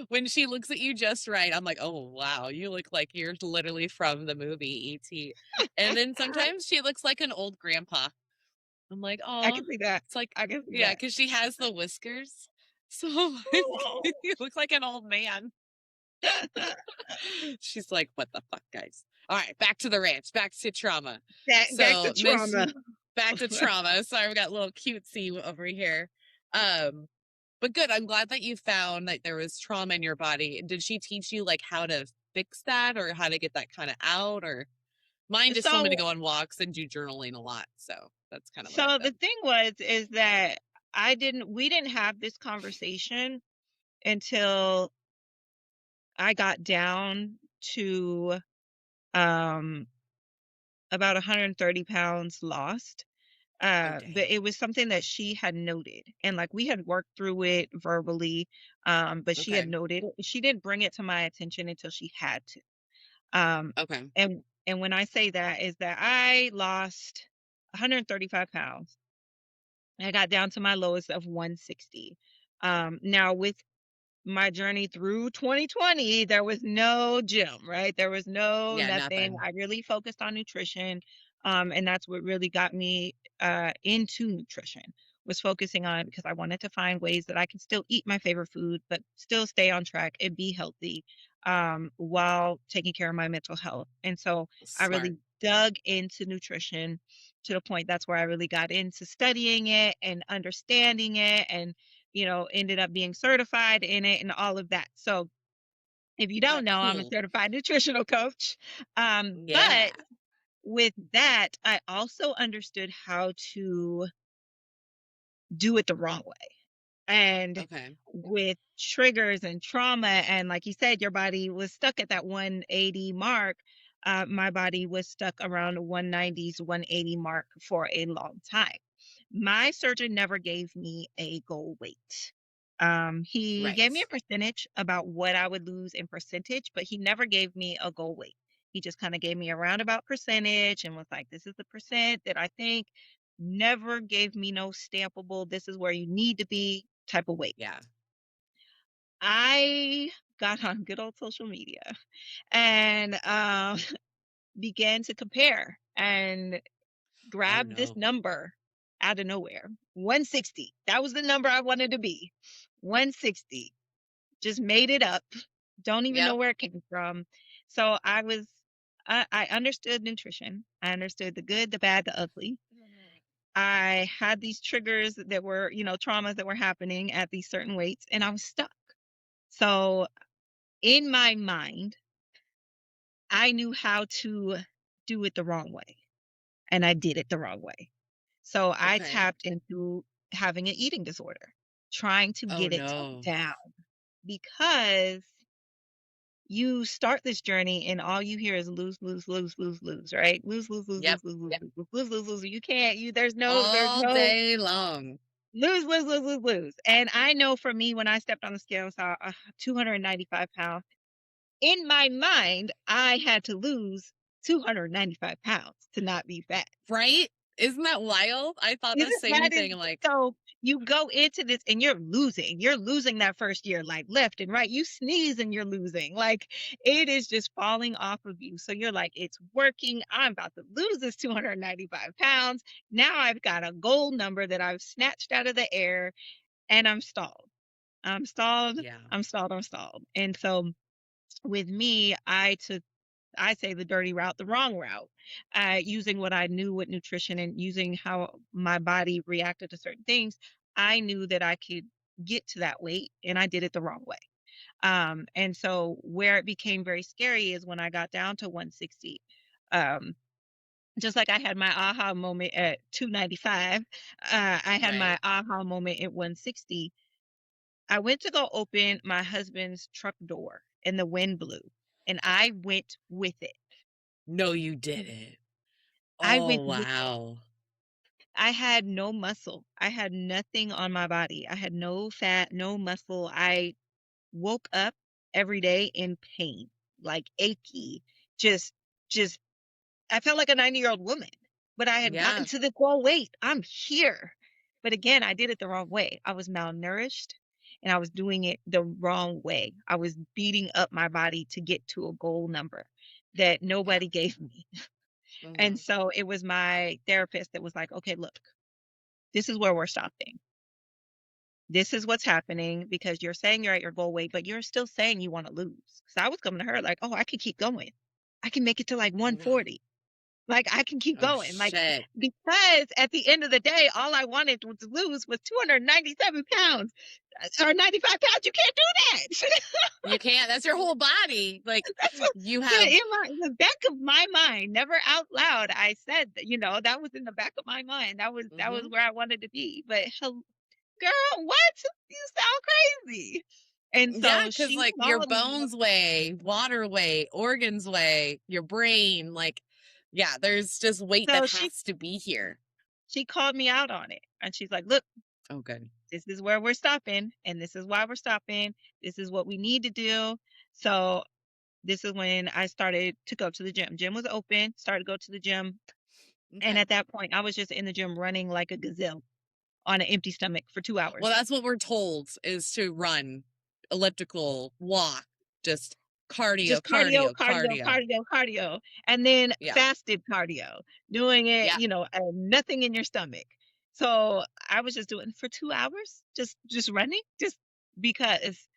when she looks at you just right, I'm like, "Oh, wow, you look like you're literally from the movie ET." And then sometimes she looks like an old grandpa. I'm like, I "Oh, can see that. it's like I can see yeah, that. because she has the whiskers. So Oh. you look like an old man." She's like, "What the fuck, guys?" All right, back to the ranch, back to trauma. Back to So, trauma. back to trauma. Sorry, we got a little cutesy over here. Um, but good. I'm glad that you found that there was trauma in your body. Did she teach you like how to fix that or how to get that kind of out? Or mine just told me to So go on walks and do journaling a lot. So that's kind of what I've so the done. thing is that we didn't have this conversation until I got down to um about 130 pounds lost. Oh, But dang. it was something that she had noted, and like we had worked through it verbally, but she had Okay. noted it. She didn't bring it to my attention until she had to. Um, Okay. and when I say that is that I lost 135 pounds. I got down to my lowest of 160. Now with my journey through 2020, there was no gym, right? There was no Yeah, nothing. nothing. I really focused on nutrition. And that's what really got me into nutrition was focusing on because I wanted to find ways that I can still eat my favorite food, but still stay on track and be healthy while taking care of my mental health. And so I Smart. really dug into nutrition to the point that's where I really got into studying it and understanding it and ended up being certified in it and all of that. So if you don't know, I'm a Cool. certified nutritional coach. Yeah. But with that, I also understood how to do it the wrong way. And Okay. with triggers and trauma, and like you said, your body was stuck at that 180 mark. My body was stuck around the 190s, 180 mark for a long time. My surgeon never gave me a goal weight. He gave Right. me a percentage about what I would lose in percentage, but he never gave me a goal weight. He just kind of gave me a roundabout percentage and was like, this is the percent that I think, never gave me no stampable, this is where you need to be type of weight. Yeah. I got on good old social media and began to compare and Oh, grab this no. number out of nowhere. 160. That was the number I wanted to be. 160. Just made it up. Don't even know Yep. where it came from. So I understood nutrition. I understood the good, the bad, the ugly. I had these triggers that were, traumas that were happening at these certain weights, and I was stuck. So in my mind, I knew how to do it the wrong way, and I did it the wrong way. So I Okay. tapped into having an eating disorder, trying to Oh, get it no. down because you start this journey and all you hear is lose, lose, lose, lose, lose, right? Lose, lose, lose, Yep. lose, lose, lose, lose, lose, lose, lose. You can't, there's All no day long. lose, lose, lose, lose, lose. And I know for me, when I stepped on the scale and saw 295 pounds, in my mind, I had to lose 295 pounds to not be fat. Right? Isn't that wild? I thought the Isn't same that is thing. Like, so you go into this and you're losing. You're losing that first year, like left and right. You sneeze and you're losing. Like it is just falling off of you. So you're like, it's working. I'm about to lose this 295 pounds. Now I've got a goal number that I've snatched out of the air and I'm stalled. I'm stalled. yeah. I'm stalled. I'm stalled. And so with me, I say the dirty route, the wrong route, using what I knew with nutrition and using how my body reacted to certain things. I knew that I could get to that weight and I did it the wrong way. And so where it became very scary is when I got down to 160. Um, Just like I had my aha moment at 295, I had my Right. aha moment at 160. I went to go open my husband's truck door and the wind blew, and I went with it. No, you didn't. I Oh, went with it. wow. I had no muscle. I had nothing on my body. I had no fat, no muscle. I woke up every day in pain, like achy, just just I felt like a 90-year-old woman, but I had gotten Yeah. to the goal weight. I'm here. But again, I did it the wrong way. I was malnourished and I was doing it the wrong way. I was beating up my body to get to a goal number that Yeah. nobody gave me. And Mhm. so it was my therapist that was like, okay, look, this is where we're stopping. This is what's happening because you're saying you're at your goal weight, but you're still saying you want to lose. So I was coming to her like, oh, I can keep going. I can make it to like No. 140. Like, I can keep Oh, going, like, shit. because at the end of the day, all I wanted to lose was 297 pounds, or 95 pounds. You can't do that. You can't. That's your whole body. Like, That's what, you but have in the back of my mind, never out loud, I said that, that was in the back of my mind. That was mhm. where I wanted to be. But girl, what? You sound crazy. And Yeah, so because she like, your called me. bones weigh, water weigh, organs weigh, your brain, like, yeah, there's just weight that So has to be here. she called me out on it, and she's like, "Look, Oh, good. this is where we're stopping, and this is why we're stopping. This is what we need to do." So this is when I started to go to the gym. Gym was open, started to go to the gym. And Okay. at that point, I was just in the gym running like a gazelle on an empty stomach for 2 Well, hours. that's what we're told is to run, elliptical, walk, just cardio, Just cardio, cardio, cardio, cardio. cardio, cardio, and then Yeah. fasted cardio, doing it, Yeah. nothing in your stomach. So I was just doing it for 2 hours, just running, just because.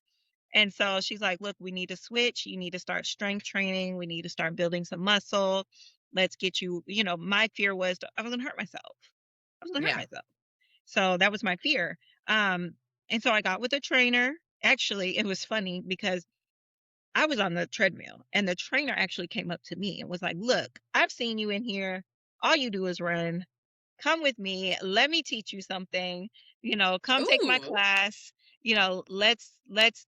And so she's like, "Look, we need to switch. You need to start strength training. We need to start building some muscle. Let's get you." My fear was I was gonna hurt myself. I was gonna hurt Yeah. myself. So that was my fear. Um, and so I got with a trainer. Actually, it was funny because I was on the treadmill and the trainer actually came up to me and was like, "Look, I've seen you in here. All you do is run. Come with me. Let me teach you something. Come take my Ooh. class. Let's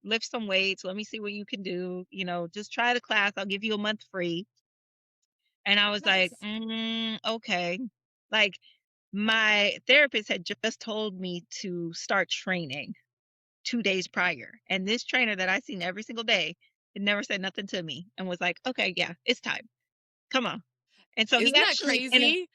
lift some weights. Let me see what you can do. Just try the class. I'll give you a month free." And I was like, Nice. okay. Like, my therapist had just told me to start training 2 days prior. And this trainer that I seen every single day had never said nothing to me and was like, okay, yeah, it's time. Come on. And so he Isn't that actually, crazy?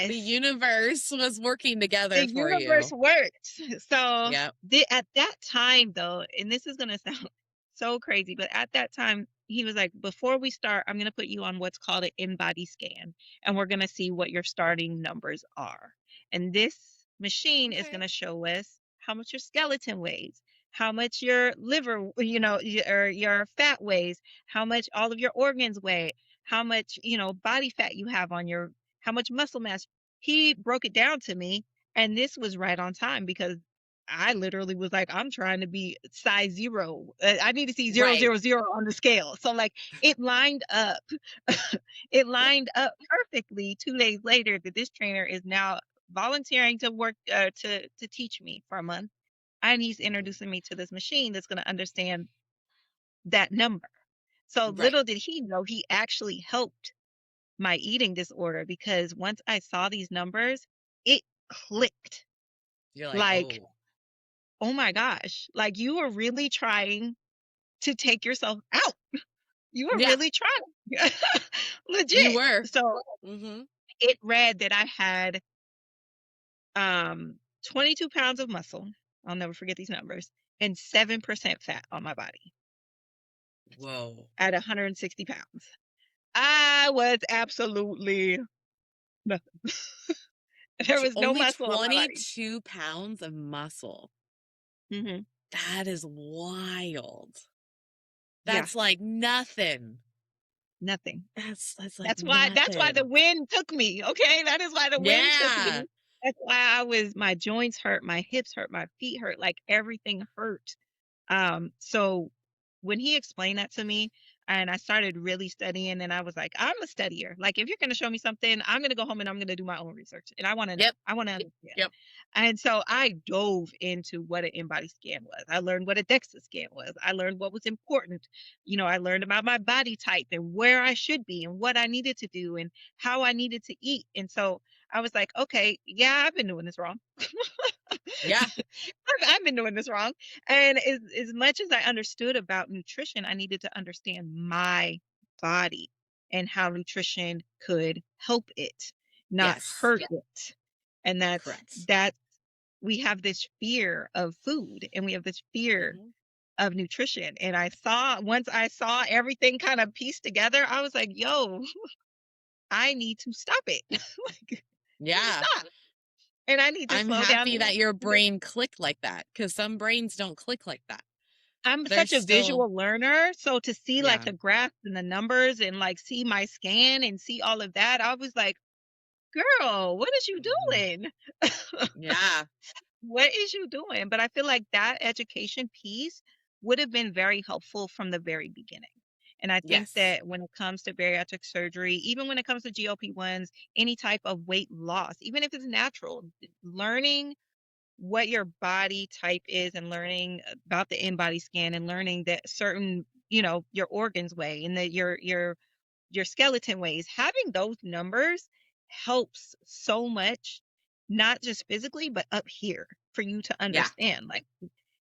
The yes, universe was working the together for universe you. worked. So Yep. at that time, though, and this is going to sound so crazy, but at that time, he was like, before we start, I'm going to put you on what's called an in-body scan, and we're going to see what your starting numbers are. And this machine is going Okay. to show us how much your skeleton weighs, how much your liver, or your fat weighs, how much all of your organs weigh, how much, body fat you have on how much muscle mass. He broke it down to me, and this was right on time because I literally was like, I'm trying to be size 0. I need to see zero, Right. zero, zero on the scale. So, like, it lined up. It Yeah. lined up perfectly 2 days later that this trainer is now volunteering to work, to teach me for a month. And he's Mhm. introducing me to this machine that's going to understand that number. So Right. little did he know, he actually helped my eating disorder because once I saw these numbers, it clicked. You're like, Like, oh, oh my gosh, like, you were really trying to take yourself out. You were yeah, really trying. you Legit. were. So Hmm. it read that I had 22 pounds of muscle. I'll never forget these numbers, and 7% fat on my body Whoa. at 160 pounds. I was absolutely nothing. There was no Only muscle on my body. 22 pounds of muscle. Hmm. That is wild. Yeah, That's like nothing. nothing. That's like That's why the nothing. wind took me, okay? That is why the wind took Yeah. me. That's why my joints hurt, my hips hurt, my feet hurt, like everything hurt. So when he explained that to me, And I started really studying, and I was like, I'm a studier. Like, if you're going to show me something, I'm going to go home and I'm going to do my own research. And I want to know, Yep. I want to understand. Yep. And so I dove into what an in-body scan was. I learned what a DEXA scan was. I learned what was important. I learned about my body type and where I should be and what I needed to do and how I needed to eat. And so I was like, okay, yeah, I've been doing this wrong. Yeah. I've been doing this wrong. And as much as I understood about nutrition, I needed to understand my body and how nutrition could help it, not Yes. hurt it. And Correct. that's we have this fear of food and we have this fear Hmm. of nutrition. And once I saw everything kind of pieced together, I was like, yo, I need to stop it. Like, I need to Yeah. stop. And I need to I'm slow down. happy that your brain clicked like that because some brains don't click like that. I'm They're such a still, visual learner, so to see like yeah. the graphs and the numbers and like see my scan and see all of that, I was like, "Girl, what is you Mhm. doing? Yeah. What is you doing?" But I feel like that education piece would have been very helpful from the very beginning. And I think Yes. that when it comes to bariatric surgery, even when it comes to GLP-1s, any type of weight loss, even if it's natural, learning what your body type is and learning about the in-body scan and learning that certain, your organs weigh and that your skeleton weighs, having those numbers helps so much, not just physically, but up here for you to Yeah. understand. Like,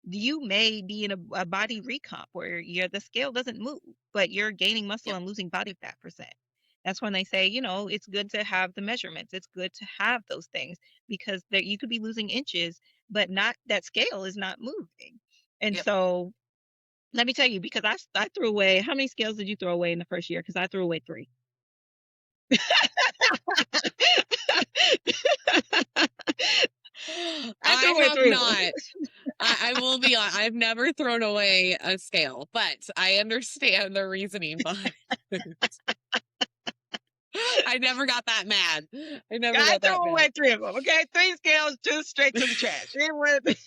you may be in a body recomp where the scale doesn't move, but you're gaining muscle Yep. and losing body fat percent. That's when they say, it's good to have the measurements. It's good to have those things because that you could be losing inches, but not that scale is not moving. And Yep. so let me tell you, because I threw away, how many scales did you throw away in the first year? Because I threw away three. I threw I away have three of them. not. I will be on. I've never thrown away a scale, but I understand the reasoning behind it. I never got that mad. I never I got that threw mad. away three of them. Okay, three scales just straight to the trash. It went.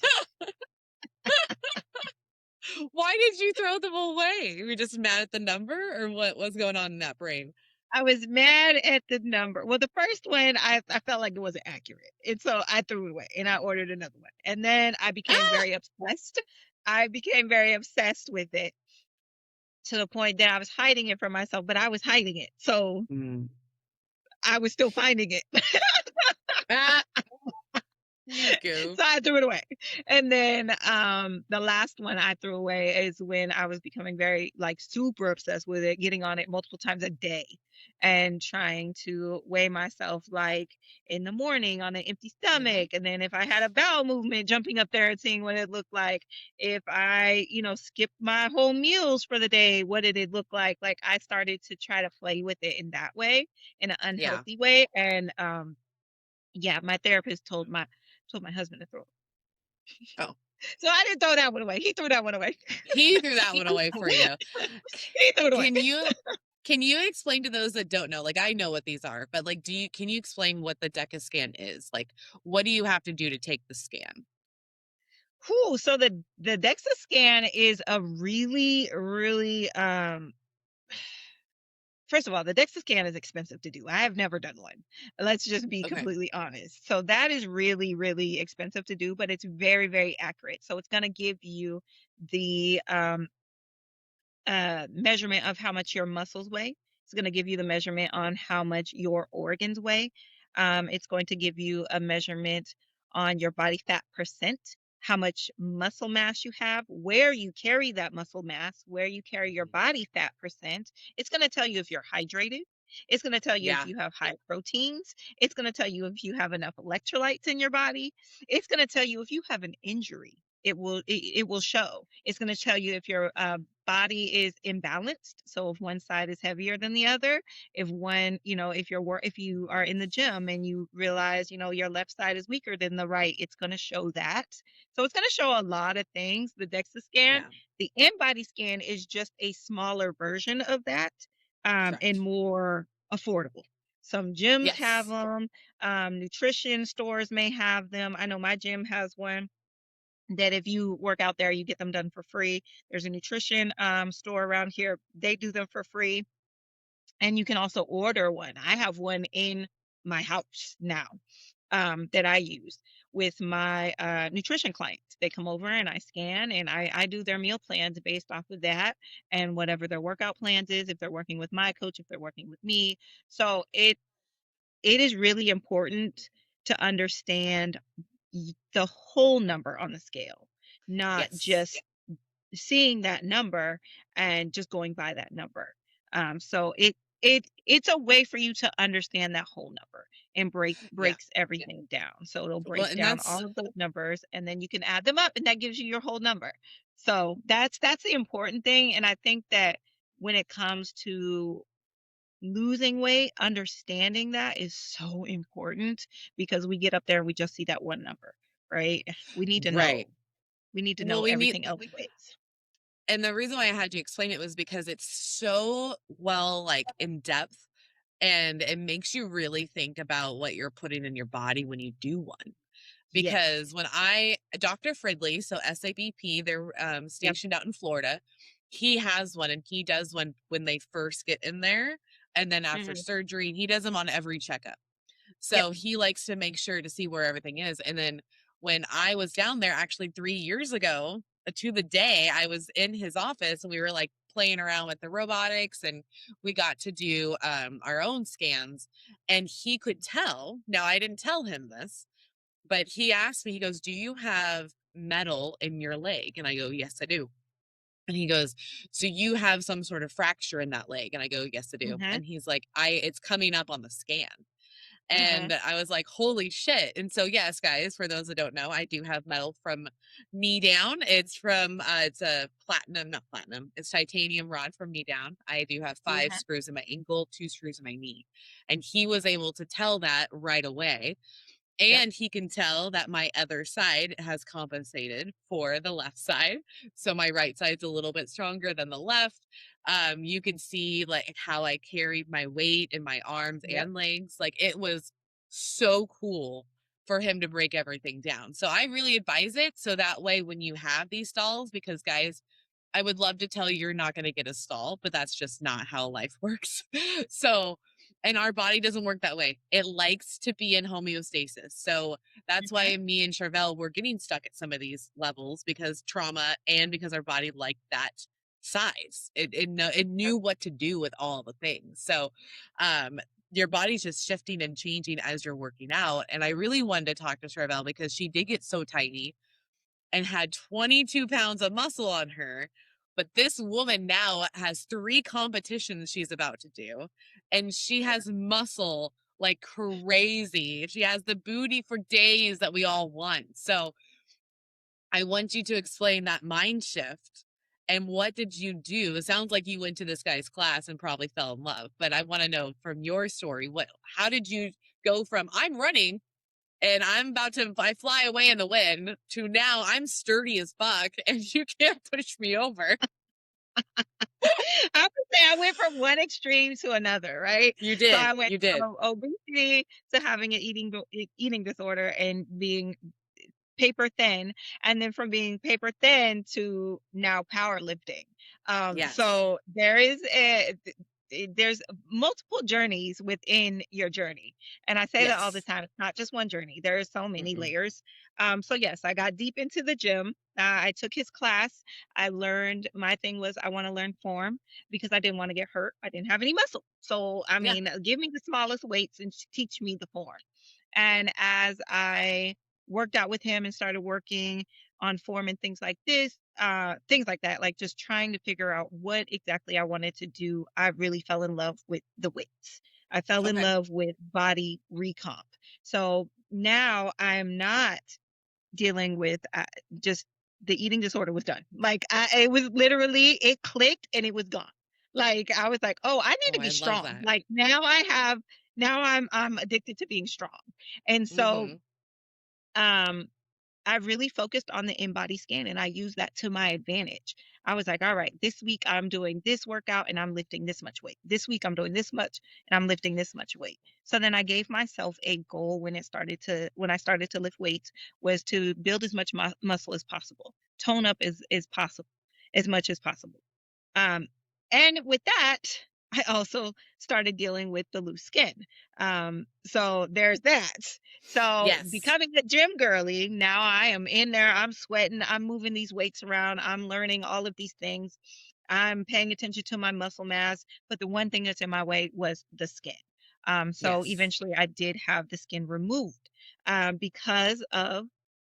Why did you throw them away? You were just mad at the number, or what was going on in that brain? I was mad at the number. Well, the first one I felt like it wasn't accurate. And so I threw it away and I ordered another one. And then I became Ah! very obsessed. I became very obsessed with it to the point that I was hiding it from myself, but I was hiding it. So Mm. I was still finding it. Ah! You goof. So I threw it away. And then the last one I threw away is when I was becoming very like super obsessed with it, getting on it multiple times a day and trying to weigh myself like in the morning on an empty Mhm. stomach. And then if I had a bowel movement, jumping up there and seeing what it looked like. If I, skipped my whole meals for the day, what did it look like? Like I started to try to play with it in that way, in an Yeah. unhealthy way. And yeah, my therapist told my husband to throw it. Oh, So I didn't throw that one away. He threw that one away. he threw that one away for you. He threw it away. Can you can you explain to those that don't know? Like I know what these are, but like can you explain what the DECA scan is? Like what do you have to do to take the scan? Whew, so the DEXA scan is a really, really first of all, the DEXA scan is expensive to do. I have never done one. Let's just be Okay. completely honest. So that is really, really expensive to do, but it's very, very accurate. So it's gonna give you the measurement of how much your muscles weigh. It's going to give you the measurement on how much your organs weigh. It's going to give you a measurement on your body fat percent, how much muscle mass you have, where you carry that muscle mass, where you carry your Mhm. body fat percent. It's going to tell you if you're hydrated. It's going to tell you if Yeah. you have high proteins. It's going to tell you if you have enough electrolytes in your body. It's going to tell you if you have an injury. It will show. It's going to tell you if your body is imbalanced. So if one side is heavier than the other, if one, if you are in the gym and you realize, your left side is weaker than the right, it's going to show that. So it's going to show a lot of things. The DEXA scan, Yeah. the in-body scan is just a smaller version of that, and Correct. more affordable. Some gyms have Yes. them. Nutrition stores may have them. I know my gym has one. that if you work out there, you get them done for free. There's a nutrition store around here. They do them for free. And you can also order one. I have one in my house now that I use with my nutrition clients. They come over and I scan and I do their meal plans based off of that and whatever their workout plans is, if they're working with my coach, if they're working with me. So it is really important to understand the whole number on the scale, not Yes. just seeing that number and just going by that number. So it's a way for you to understand that whole number and Yeah. breaks everything down. So it'll Well, break and down that's all of those numbers and then you can add them up and that gives you your whole number. So that's the important thing. And I think that when it comes to losing weight, understanding that is so important because we get up there and we just see that one number, right? We need to know. right. We need to Well, know we need, everything else weighs. and the reason why I had you explain it was because it's so well, like in depth, and it makes you really think about what you're putting in your body when you do one. Yes. Because Dr. Fridley, so SABP, they're Yep. stationed out in Florida. He has one and he does one when they first get in there. And then after Mhm. surgery, he does them on every checkup. Yep. So he likes to make sure to see where everything is. And then when I was down there actually 3 years ago, to the day, I was in his office and we were like playing around with the robotics and we got to do our own scans. And he could tell. Now, I didn't tell him this, but he asked me, he goes, "Do you have metal in your leg?" And I go, "Yes, I do." And he goes, "So you have some sort of fracture in that leg?" And I go, "Yes, I do." Mhm. And he's like, it's coming up on the scan." Mhm. And I was like, "Holy shit." And so, yes, guys, for those that don't know, I do have metal from knee down. It's a platinum, not platinum, it's titanium rod from knee down. I do have five Mhm. screws in my ankle, two screws in my knee. And he was able to tell that right away. Yep. And he can tell that my other side has compensated for the left side. So my right side's a little bit stronger than the left. You can see like how I carried my weight in my arms Yep. and legs. Like it was so cool for him to break everything down. So I really advise it. So that way, when you have these stalls, because guys, I would love to tell you you're not going to get a stall, but that's just not how life works. So, and our body doesn't work that way. It likes to be in homeostasis. So that's Mhm. why me and Charvel were getting stuck at some of these levels because trauma and because our body liked that size. It Yep. knew what to do with all the things. So, um, your body's just shifting and changing as you're working out. And I really wanted to talk to Charvel because she did get so tiny and had 22 pounds of muscle on her. But this woman now has three competitions she's about to do, and she Yeah. has muscle like crazy. She has the booty for days that we all want. So I want you to explain that mind shift. And what did you do? It sounds like you went to this guy's class and probably fell in love, but I want to know from your story, how did you go from I'm running and I fly away in the wind to now I'm sturdy as fuck and you can't push me over. I would say I went from one extreme to another, right? You So did. I went You did. from obesity to having an eating disorder and being paper thin, and then from being paper thin to now powerlifting. Yes. So there's multiple journeys within your journey, and I say that all the Yes. time. It's not just one journey. There are so many Mm-mm. layers. So yes, I got deep into the gym. I took his class. I learned my thing was I want to learn form because I didn't want to get hurt. I didn't have any muscle. So I Yeah. mean, give me the smallest weights and teach me the form. And as I worked out with him and started working on form and things like this, things like that, like just trying to figure out what exactly I wanted to do. I really fell in love with the weights. I fell in Okay. love with body recomp. So now I'm not dealing with just the eating disorder was done. Like it was literally, it clicked and it was gone. Like I was like, oh, I need Oh, to be I love strong. that. Like now I'm addicted to being strong. And so Mm-hmm. um I really focused on the in-body scan and I used that to my advantage. I was like, all right, this week I'm doing this workout and I'm lifting this much weight. This week I'm doing this much and I'm lifting this much weight. So then I gave myself a goal when I started to lift weights, was to build as much muscle as possible, tone up as possible, as much as possible. Um, and with that, I also started dealing with the loose skin. So there's that. So Yes. becoming a gym girly, now I am in there, I'm sweating, I'm moving these weights around, I'm learning all of these things. I'm paying attention to my muscle mass, but the one thing that's in my way was the skin. So Yes. eventually I did have the skin removed because of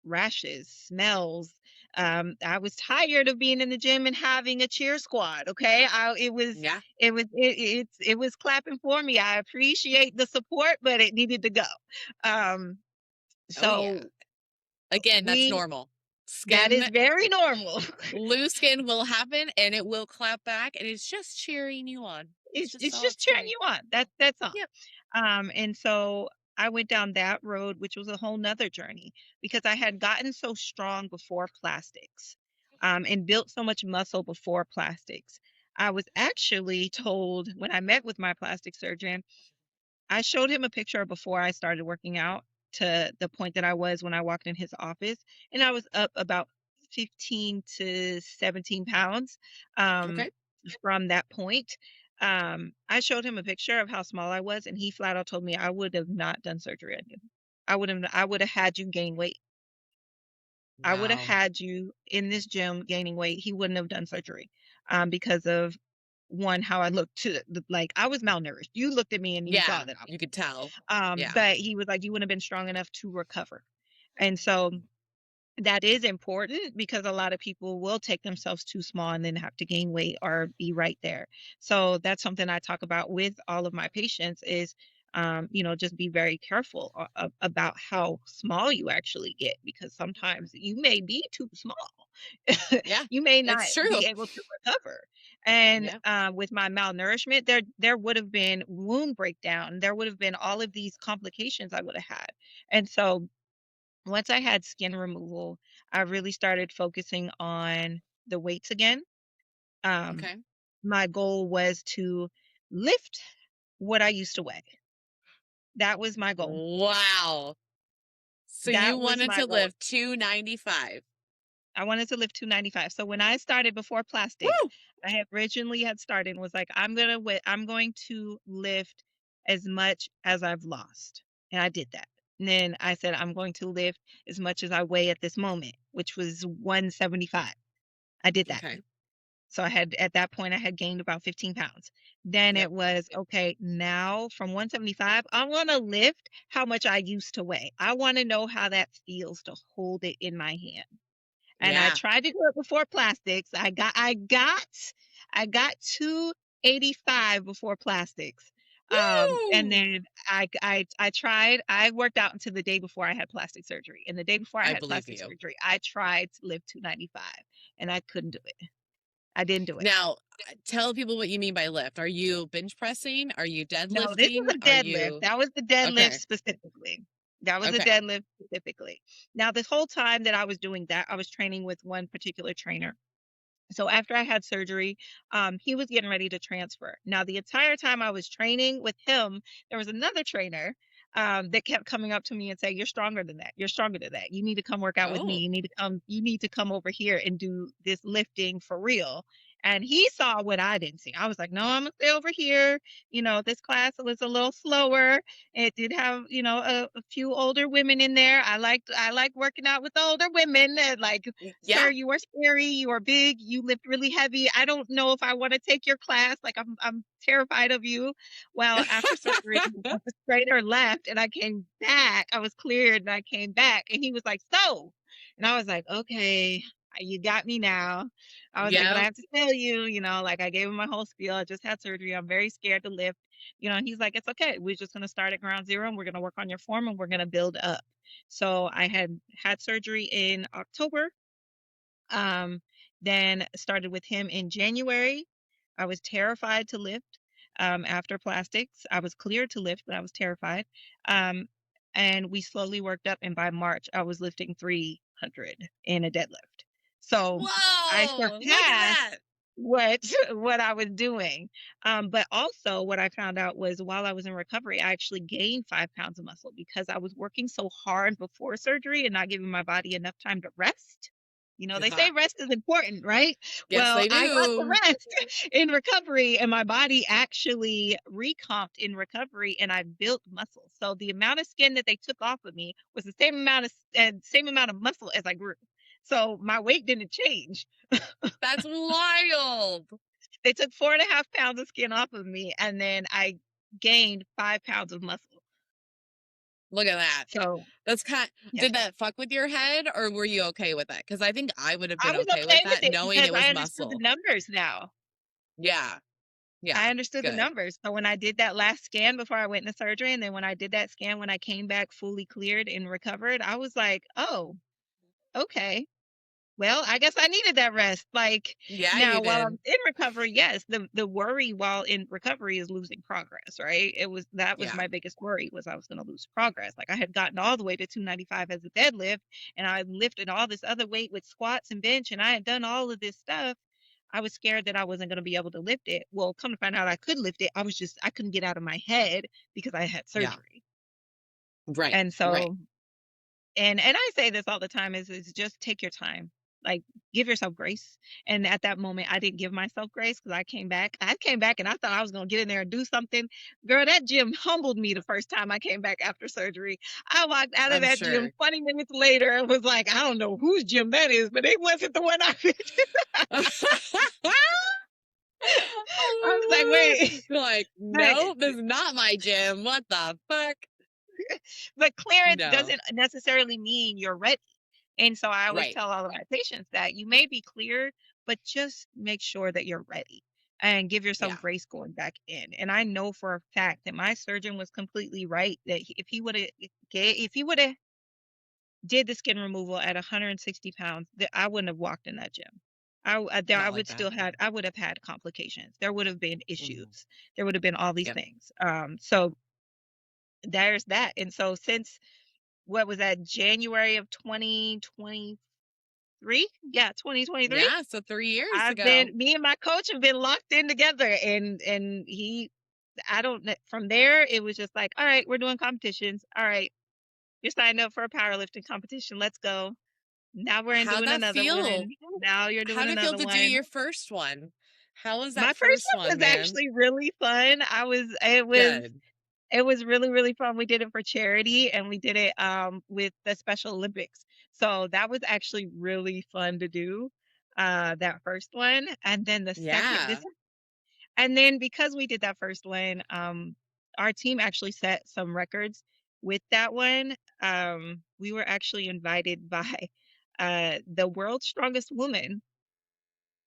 rashes, smells. I was tired of being in the gym and having a cheer squad. Okay, Yeah. it was clapping for me. I appreciate the support, but it needed to go. Um, Oh yeah. so Again, that's we normal. that Skin, is very normal. loose skin will happen and it will clap back and it's just cheering you on. It's just It's all just it's cheering doing. you on. That's all. Yep. And so I went down that road, which was a whole nother journey because I had gotten so strong before plastics, and built so much muscle before plastics. I was actually told when I met with my plastic surgeon, I showed him a picture of before I started working out to the point that I was when I walked in his office, and I was up about 15 to 17 pounds um, Okay. from that point. I showed him a picture of how small I was, and he flat out told me I would have not done surgery on you. I would have had you gain weight. I would have Wow. had you in this gym gaining weight. He wouldn't have done surgery because of one, how I looked like I was malnourished. You looked at me and you saw Yeah. that I You could tell. Yeah. but he was like, "You wouldn't have been strong enough to recover." And so that is important because a lot of people will take themselves too small and then have to gain weight or be right there. So that's something I talk about with all of my patients is, just be very careful about how small you actually get because sometimes you may be too small. Yeah. You may not It's true. be able to recover. And Yeah. with my malnourishment, there would have been wound breakdown. There would have been all of these complications I would have had. And so once I had skin removal, I really started focusing on the weights again. Um, Okay. my goal was to lift what I used to weigh. That was my goal. Wow. So you That was wanted my to goal. live 295. I wanted to lift 295. So when I started before plastics, Woo! I had originally had started and was like, I'm going to lift as much as I've lost. And I did that. And then I said, I'm going to lift as much as I weigh at this moment, which was 175. I did that. Okay. So I had at that point I had gained about 15 pounds. Then Yep. it was okay, now from 175, I want to lift how much I used to weigh. I want to know how that feels to hold it in my hand. And I Yeah. tried to do it before plastics. I got 285 before plastics. And Woo! then I tried, I worked out until the day before I had plastic surgery. And the day before I I had believe plastic you. surgery, I tried to lift 295 and I couldn't do it. I didn't do it. Now, tell people what you mean by lift. Are you bench pressing? Are you No, this deadlifting? was a Are deadlift. you That was the deadlift okay? specifically. That was the Okay. deadlift specifically. Now, this whole time that I was doing that, I was training with one particular trainer. So after I had surgery, he was getting ready to transfer. Now, the entire time I was training with him, there was another trainer that kept coming up to me and saying, "You're stronger than that. You're stronger than that. You need to come work out with me. Oh, You need to come. You need to come over here and do this lifting for real." And he saw what I didn't see. I was like, "No, I'm gonna stay over here. This class was a little slower. It did have, a few older women in there. I like working out with older women. And like, yeah. sir, you are scary, you are big, you lift really heavy. I don't know if I want to take your class. Like I'm terrified of you." Well, after surgery, the trainer left and I came back. I was cleared and I came back and he was like, "So," and I was like, "Okay, you got me now." I was like, "But I Yeah. have to tell you, like I gave him my whole spiel. I just had surgery. I'm very scared to lift. And he's like, "It's okay. We're just gonna start at ground zero and we're gonna work on your form and we're gonna build up." So I had surgery in October, then started with him in January. I was terrified to lift after plastics. I was cleared to lift, but I was terrified. Um, and we slowly worked up, and by March, I was lifting 300 in a deadlift. So Whoa! I Wow, look at surpassed that. what what I was doing. But also what I found out was while I was in recovery, I actually gained 5 pounds of muscle because I was working so hard before surgery and not giving my body enough time to rest. They Yeah. say rest is important, right? Yes, Well, they I got the do. rest in recovery, and my body actually recomped in recovery, and I built muscle. So the amount of skin that they took off of me was the same amount of muscle as I grew. So my weight didn't change. That's wild. They took 4.5 pounds of skin off of me, and then I gained 5 pounds of muscle. Look at that. So, That's yeah, did that fuck with your head or were you okay with it? Because I think I would have I been was okay okay with with that it knowing because it I was understood the muscle. numbers now. Yeah. Yeah. I understood the Good. numbers. So when I did that last scan before I went into surgery, and then when I did that scan when I came back fully cleared and recovered, I was like, "Oh, okay. Well, I guess I needed that rest." Like, Yeah, you now while I'm did. in recovery, yes, the worry while in recovery is losing progress, right? That was Yeah. my biggest worry, was I was going to lose progress. Like, I had gotten all the way to 295 as a deadlift, and I lifted all this other weight with squats and bench, and I had done all of this stuff. I was scared that I wasn't going to be able to lift it. Well, come to find out I could lift it. I couldn't get out of my head because I had Yeah. surgery. Right. And Right. so and I say this all the time is just take your time. Like, give yourself grace. And at that moment I didn't give myself grace because I came back and I thought I was going to get in there and do something. Girl, that gym humbled me the first time I came back after surgery. I walked out of I'm that gym sure. 20 minutes later and was like, I don't know whose gym that is, but it wasn't the one I picked. I was like, wait, You're like, but no, this is not my gym. What the fuck? but clearance No. doesn't necessarily mean you're ready. And so I always Right. tell all of my patients that you may be cleared, but just make sure that you're ready and give yourself Yeah. grace going back in. And I know for a fact that my surgeon was completely right, that if he would have did the skin removal at 160 pounds, that I wouldn't have walked in that gym. I Not like would that. still had I would have had complications. There would have been Mhm. issues. There would have been all these Yep. things. So there's that. And so since what was that, January of 2023? Yeah, 2023. Yeah. So 3 years I've ago. been me and my coach have been locked in together, and he I don't kn from there, it was just like, "All right, we're doing competitions. All right, you're signed up for a powerlifting competition. Let's go. Now we're in How'd doing that another feel? one. Now you're How'd doing it feel another to do one." your first one? How was My that first first one one, was man? actually really fun. I was Good. it was really, really fun. We did it for charity, and we did it, with the Special Olympics. So that was actually really fun to do, that first one. And then the second this Yeah. and then because we did that first one, our team actually set some records with that one. We were actually invited by, the world's strongest woman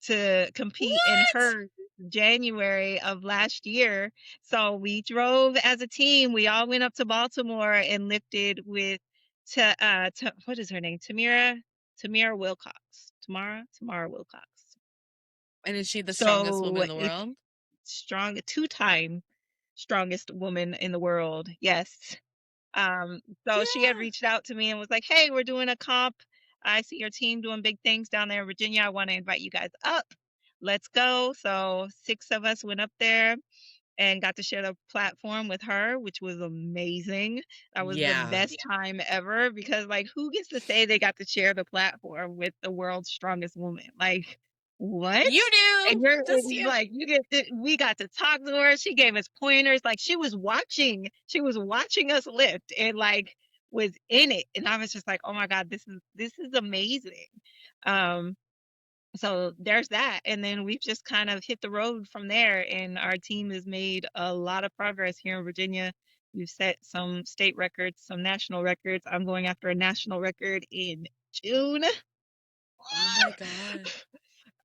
to compete in What? her January of last year. So we drove as a team. We all went up to Baltimore and lifted with what is her name? Tamira Wilcox. Tamara Wilcox. And is she the strongest woman So in the if world? strong two-time strongest woman in the world. Yes. So she had Yeah. reached out to me and was like, "Hey, we're doing a comp. I see your team doing big things down there in Virginia. I want to invite you guys up. Let's go." So 6 of us went up there and got to share the platform with her, which was amazing. That was the Yeah. best time ever because, like, who gets to say they got to share the platform with the world's strongest woman? Like, what? You And do. Just and you. like we got to talk to her. She gave us pointers. Like, she was watching. She was watching us lift and like was in it. And I was just like, oh my God, this is amazing. Um, so there's that, and then we've just kind of hit the road from there, and our team has made a lot of progress here in Virginia. We've set some state records, some national records. I'm going after a national record in June. Oh my God.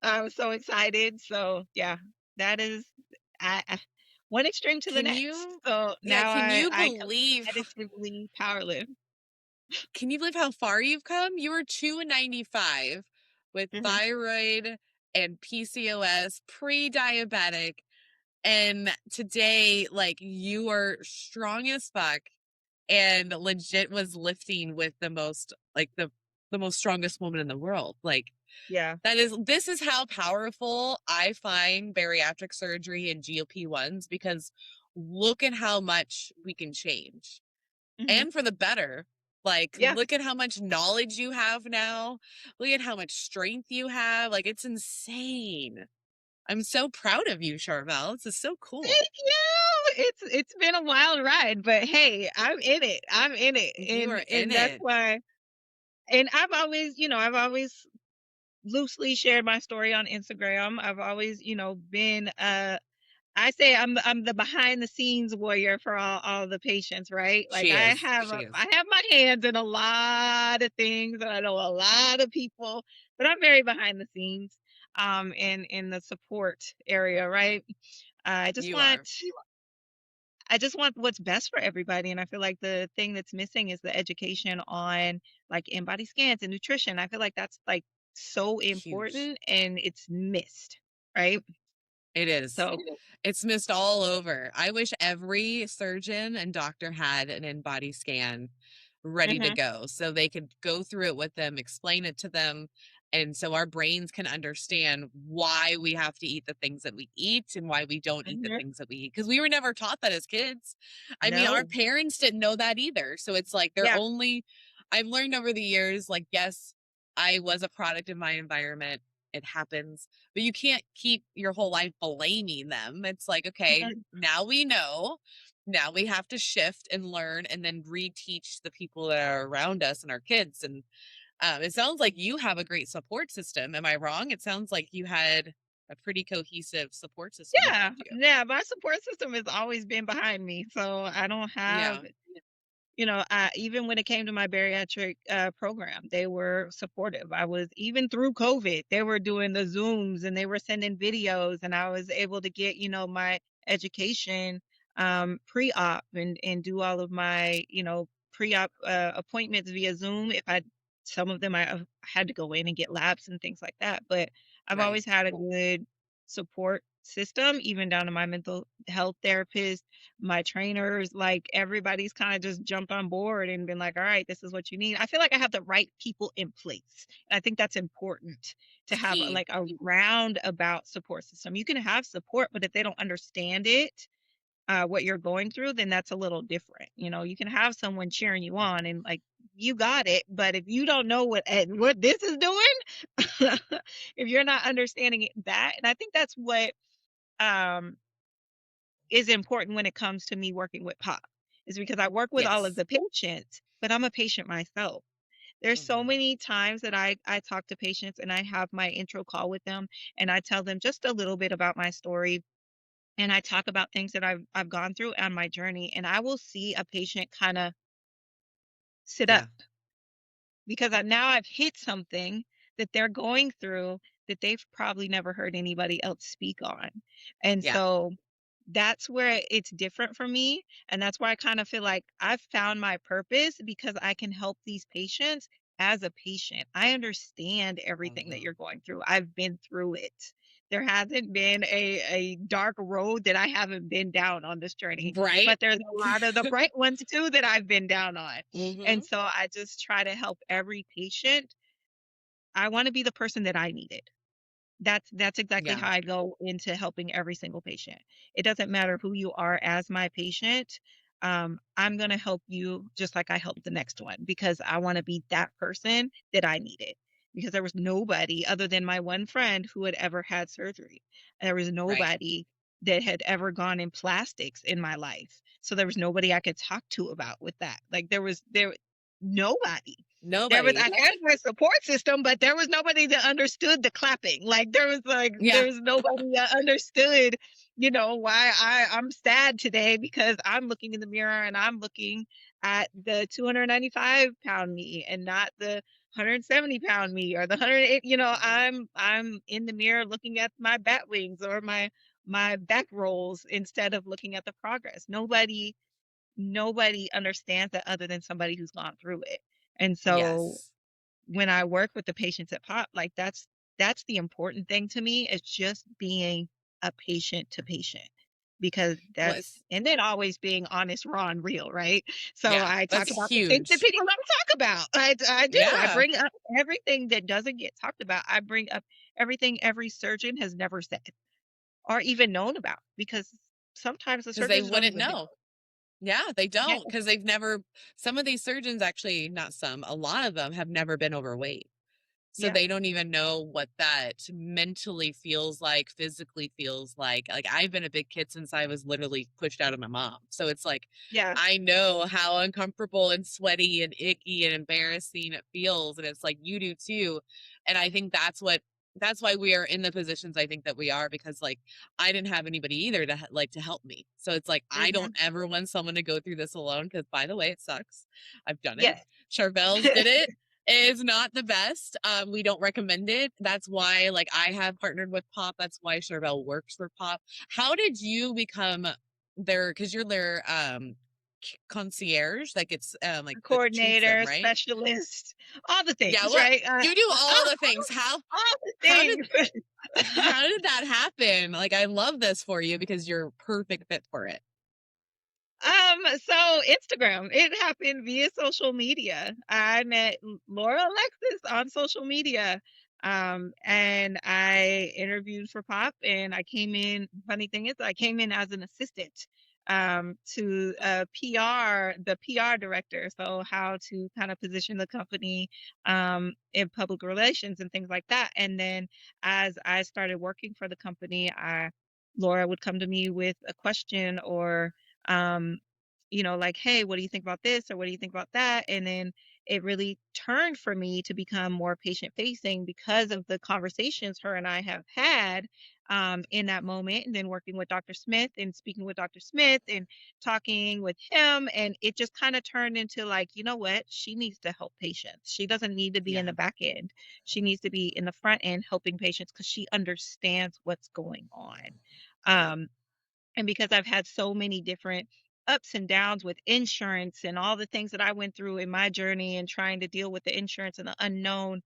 I'm so excited. So yeah, that is I one extreme to the Can next. you, So yeah, now I how, competitively powerlift. can you believe how far you've come? You were 295 with Hmm. thyroid and PCOS, pre-diabetic, and today, like, you are strong as fuck and legit was lifting with the most, like, the most strongest woman in the world. Like, Yeah. This is how powerful I find bariatric surgery and GLP-1s, because look at how much we can change, Hmm. and for the better. Like, Yeah. look at how much knowledge you have now. Look at how much strength you have. Like, it's insane. I'm so proud of you, Charvel. This is so cool. Thank you. It's been a wild ride, but hey, I'm in it. I'm in it. You are And in that's it. why, and I've always loosely shared my story on Instagram. I've always, been I say I'm the behind the scenes warrior for all the patients, right? Like She is. She is. I have my hands in a lot of things, and I know a lot of people, but I'm very behind the scenes in the support area, right? I just You want are. I just want what's best for everybody, and I feel like the thing that's missing is the education on like in-body scans and nutrition. I feel like that's like so Huge. important and it's missed, right? It is. So, It's missed all over. I wish every surgeon and doctor had an in-body scan ready to mhm, go so they could go through it with them, explain it to them, and so our brains can understand why we have to eat the things that we eat and why we don't eat the mhm. things that we eat, because we were never taught that as kids. I mean, our No. parents didn't know that either. So it's like they're Yeah. only I've learned over the years, like, yes, I was a product of my environment. It happens, but you can't keep your whole life blaming them. It's like, okay, Mm-mm. now we know. Now we have to shift and learn and then reteach the people that are around us and our kids. And it sounds like you have a great support system. Am I wrong? It sounds like you had a pretty cohesive support system Yeah, around you. yeah, my support system has always been behind me, so I don't have, Yeah, even when it came to my bariatric program, they were supportive. I was even through COVID, they were doing the Zooms and they were sending videos, and I was able to get, my education pre-op and do all of my, pre-op appointments via Zoom. If I Some of them I had to go in and get labs and things like that, but I've right. always had a good support system, even down to my mental health therapist, my trainers, like everybody's kind of just jumped on board and been like, all right, this is what you need. I feel like I have the right people in place. And I think that's important to It's have key. like a roundabout support system. You can have support, but if they don't understand it, what you're going through, then that's a little different. You can have someone cheering you on and like you got it, but if you don't know what this is doing, if you're not understanding that, and I think that's what um is important when it comes to me working with pop, is because I work with all of Yes. the patients, but I'm a patient myself. There's so Hmm. many times that I talk to patients and I have my intro call with them and I tell them just a little bit about my story and I talk about things that I've gone through on my journey, and I will see a patient kind of sit up Yeah. because now I've hit something that they're going through that they've probably never heard anybody else speak on. And Yeah. so that's where it's different for me. And that's why I kind of feel like I've found my purpose because I can help these patients as a patient. I understand everything that Hmm. you're going through. I've been through it. There hasn't been a dark road that I haven't been down on this journey, Right. but there's a lot of the bright ones too that I've been down on. And Hmm. so I just try to help every patient. I want to be the person that I needed. That's exactly Yeah. how I go into helping every single patient. It doesn't matter who you are as my patient. I'm going to help you just like I helped the next one because I want to be that person that I needed. Because there was nobody other than my one friend who had ever had surgery. There was Right. nobody that had ever gone in plastics in my life. So there was nobody I could talk to about with that. Like there nobody. I Nobody. had my support system, but there was nobody that understood the clapping. Yeah. there was nobody that understood, why I'm sad today because I'm looking in the mirror and I'm looking at the 295-pound me and not the 170-pound me or the 108, Hmm. I'm in the mirror looking at my bat wings or my back rolls instead of looking at the progress. Nobody understands that other than somebody who's gone through it. And so Yes. when I work with the patients at POP, like that's the important thing to me is just being a patient to patient. because Was and then always being honest, raw, and real, right? So yeah, I talk that's about the things that huge. people don't talk about. I do. I Yeah, bring up everything that doesn't get talked about. I bring up everything every surgeon has never said or even known about because sometimes the because they surgeons don't wouldn't even know. know. Yeah, they Yeah. don't because they've never. Some of these surgeons actually, not some, a lot of them have never been overweight. So Yeah. they don't even know what that mentally feels like, physically feels like. Like I've been a big kid since I was literally pushed out of my mom. So it's like Yeah. I know how uncomfortable and sweaty and icky and embarrassing it feels. And it's like you do too. And I think that's why we are in the positions I think that we are because like I didn't have anybody either to like to help me. So it's like I don't Mhm. ever want someone to go through this alone because by the way, it sucks. I've done it. Yes. Charvel's did it is not the best. We don't recommend it. That's why, like, I have partnered with Pop. That's why Charvel works for Pop. How did you become their? Because you're their concierge, like it's that treats them, Coordinator, right? specialist, all the Yeah. things, What right? you do all the things. All the How did things. how did that happen? Like, I love this for you because you're perfect fit for it. So Instagram, it happened via social media. I met Laura Alexis on social media. And I interviewed for Pop and I came in, funny thing is I came in as an assistant to the PR director. So how to kind of position the company in public relations and things like that. And then as I started working for the company, Laura would come to me with a question or um, like, hey, what do you think about this? Or what do you think about that? And then it really turned for me to become more patient facing because of the conversations her and I have had in that moment. And then working with Dr. Smith and speaking with Dr. Smith and talking with him. And it just kind of turned into like, you know what? She needs to help patients. She doesn't need to be in the Yeah. back end. She needs to be in the front end helping patients because she understands what's going on. Um, and because I've had so many different ups and downs with insurance and all the things that I went through in my journey and trying to deal with the insurance and the unknown,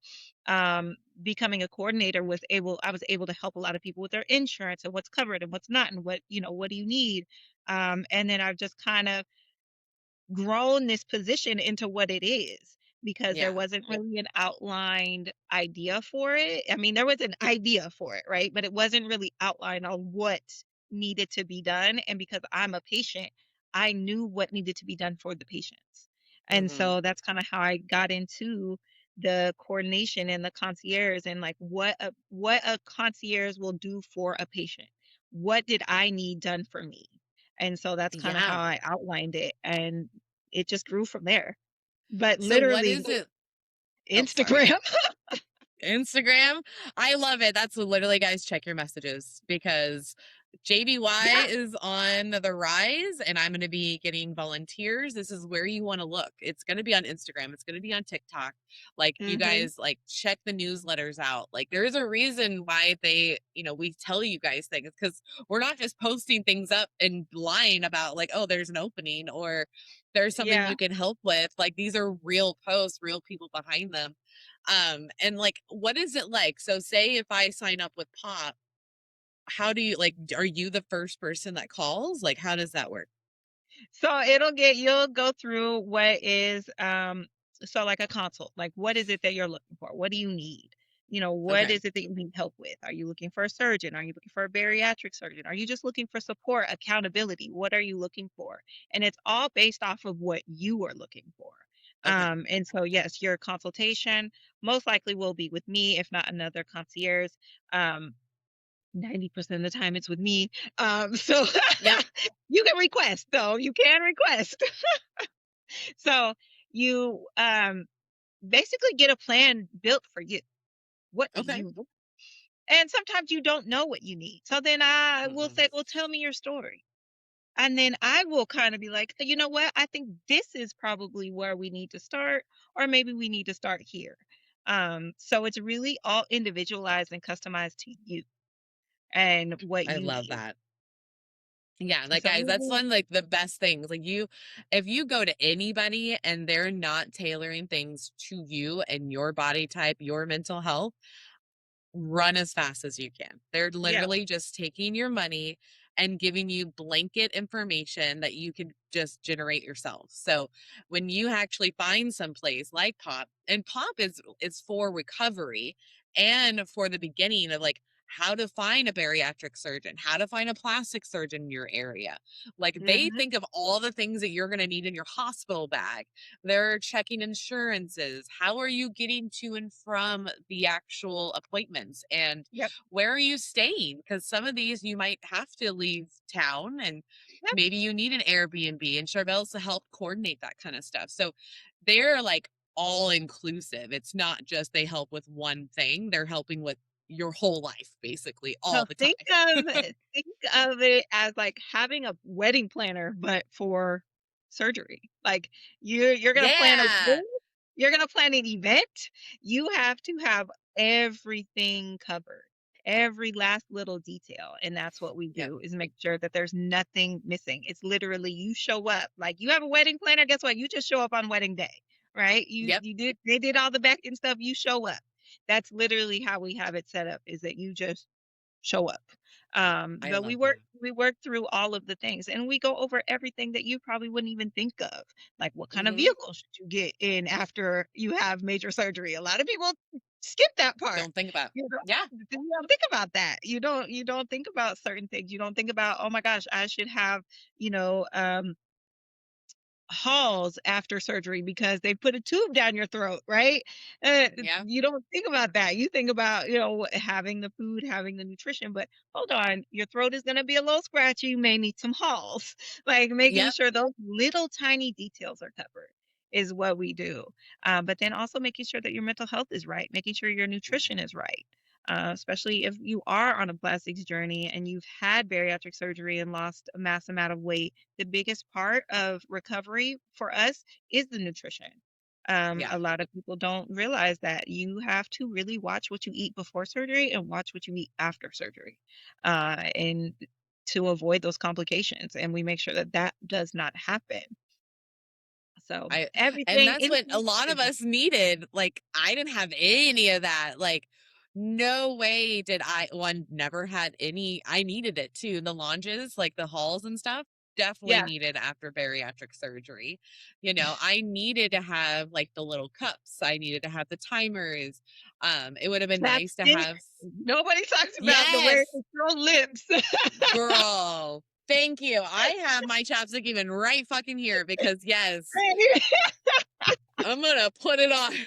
becoming a coordinator I was able to help a lot of people with their insurance and what's covered and what's not and what do you need. And then I've just kind of grown this position into what it is because there Yeah. wasn't really an outlined idea for it. I mean, there was an idea for it, right? But it wasn't really outlined on what needed to be done. And because I'm a patient, I knew what needed to be done for the patients. And Hmm. so that's kind of how I got into the coordination and the concierge and like what a concierge will do for a patient. What did I need done for me? And so that's kind of how Yeah. I outlined it. And it just grew from there. But So what literally is it? Oh, sorry. Instagram. Instagram. I love it. That's literally, guys, check your messages because JBY Yeah. is on the rise and I'm going to be getting volunteers. This is where you want to look. It's going to be on Instagram. It's going to be on TikTok. Like you Mhm. guys like check the newsletters out. Like there's a reason why we tell you guys things because we're not just posting things up and lying about like, oh, there's an opening or there's something Yeah. you can help with. Like these are real posts, real people behind them. And like, what is it like? So say if I sign up with Pop, how do you like, are you the first person that calls? Like, how does that work? So you'll go through what is so like a consult. Like what is it that you're looking for? What do you need? What Okay. is it that you need help with? Are you looking for a surgeon? Are you looking for a bariatric surgeon? Are you just looking for support, accountability? What are you looking for? And it's all based off of what you are looking for. Okay. And so yes, your consultation most likely will be with me, if not another concierge. Um, 90% of the time it's with me. So Yep. you can request though. You can request. So you basically get a plan built for you. What do Okay. you want? And sometimes you don't know what you need. So then I will Mm-mm. say, well, tell me your story. And then I will kind of be like, you know what? I think this is probably where we need to start, or maybe we need to start here. So it's really all individualized and customized to you and what I you love need. that. Yeah, like So guys, that's one like the best things. Like if you go to anybody and they're not tailoring things to you and your body type, your mental health, run as fast as you can. They're yeah. literally just taking your money and giving you blanket information that you can just generate yourself. So when you actually find some place like pop, and pop is for recovery and for the beginning of like how to find a bariatric surgeon, how to find a plastic surgeon in your area. Like they Mhm. think of all the things that you're going to need in your hospital bag. They're checking insurances. How are you getting to and from the actual appointments? And Yep. where are you staying? Because some of these you might have to leave town and Yep. maybe you need an Airbnb and Charvel's to help coordinate that kind of stuff. So they're like all inclusive. It's not just they help with one thing, they're helping with your whole life basically all So the think time. think of it as like having a wedding planner, but for surgery. Like you're gonna plan a Yeah. wedding, you're gonna plan an event. You have to have everything covered, every last little detail, and that's what we Yep. do is make sure that there's nothing missing. It's literally you show up. Like you have a wedding planner. Guess what? You just show up on wedding day, right? Yep. You did they did all the back and stuff. You show up. That's literally how we have it set up. Is that you just show up. I But love that. we work through all of the things and we go over everything that you probably wouldn't even think of. Like what kind of Hmm. vehicle should you get in after you have major surgery? A lot of people skip that part. Don't think about. You Yeah. don't think about that. You don't think about certain things. You don't think about, oh my gosh, I should have, you know, halls after surgery because they put a tube down your throat, right? Yeah. You don't think about that. You think about, you know, having the food, having the nutrition, but hold on, your throat is going to be a little scratchy. You may need some halls. Like making Yep. sure those little tiny details are covered is what we do. But then also making sure that your mental health is right, making sure your nutrition is right. Especially if you are on a plastics journey and you've had bariatric surgery and lost a mass amount of weight, the biggest part of recovery for us is the nutrition. Yeah. A lot of people don't realize that you have to really watch what you eat before surgery and watch what you eat after surgery, and to avoid those complications. And we make sure that that does not happen. So I and everything, that's what a anything lot of is us needed. Like I didn't have any of that. Like no way did I one never had any. I needed it too. The lounges, like the halls and stuff, definitely yeah. needed after bariatric surgery. You know, I needed to have like the little cups. I needed to have the timers. It would have been nice to Chapstick. have Nobody talks about the way yes, to control lips. girl. Thank you. I have my chapstick even right fucking here because yes, I'm gonna put it on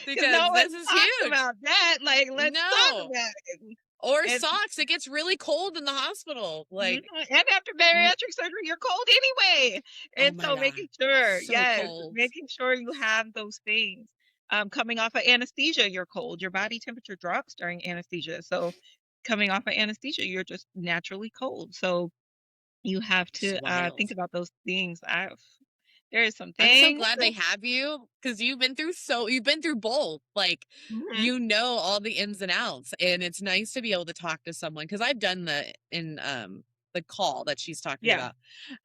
Because because no one this is talks huge. about that. Like, let's talk No. about it. Or And socks. It gets really cold in the hospital. mhm, Like, and after n- bariatric surgery, you're cold anyway. oh And my so God. making sure, So yes, cold. making sure you have those things. Coming off of anesthesia, you're cold. Your body temperature drops during anesthesia. So coming off of anesthesia, you're just naturally cold. So you have It's to think wild. about those things. There is some I'm so things. glad they have you because you've been through both. Like, Mhm. you know all the ins and outs. And it's nice to be able to talk to someone because I've done the call that she's talking Yeah. about.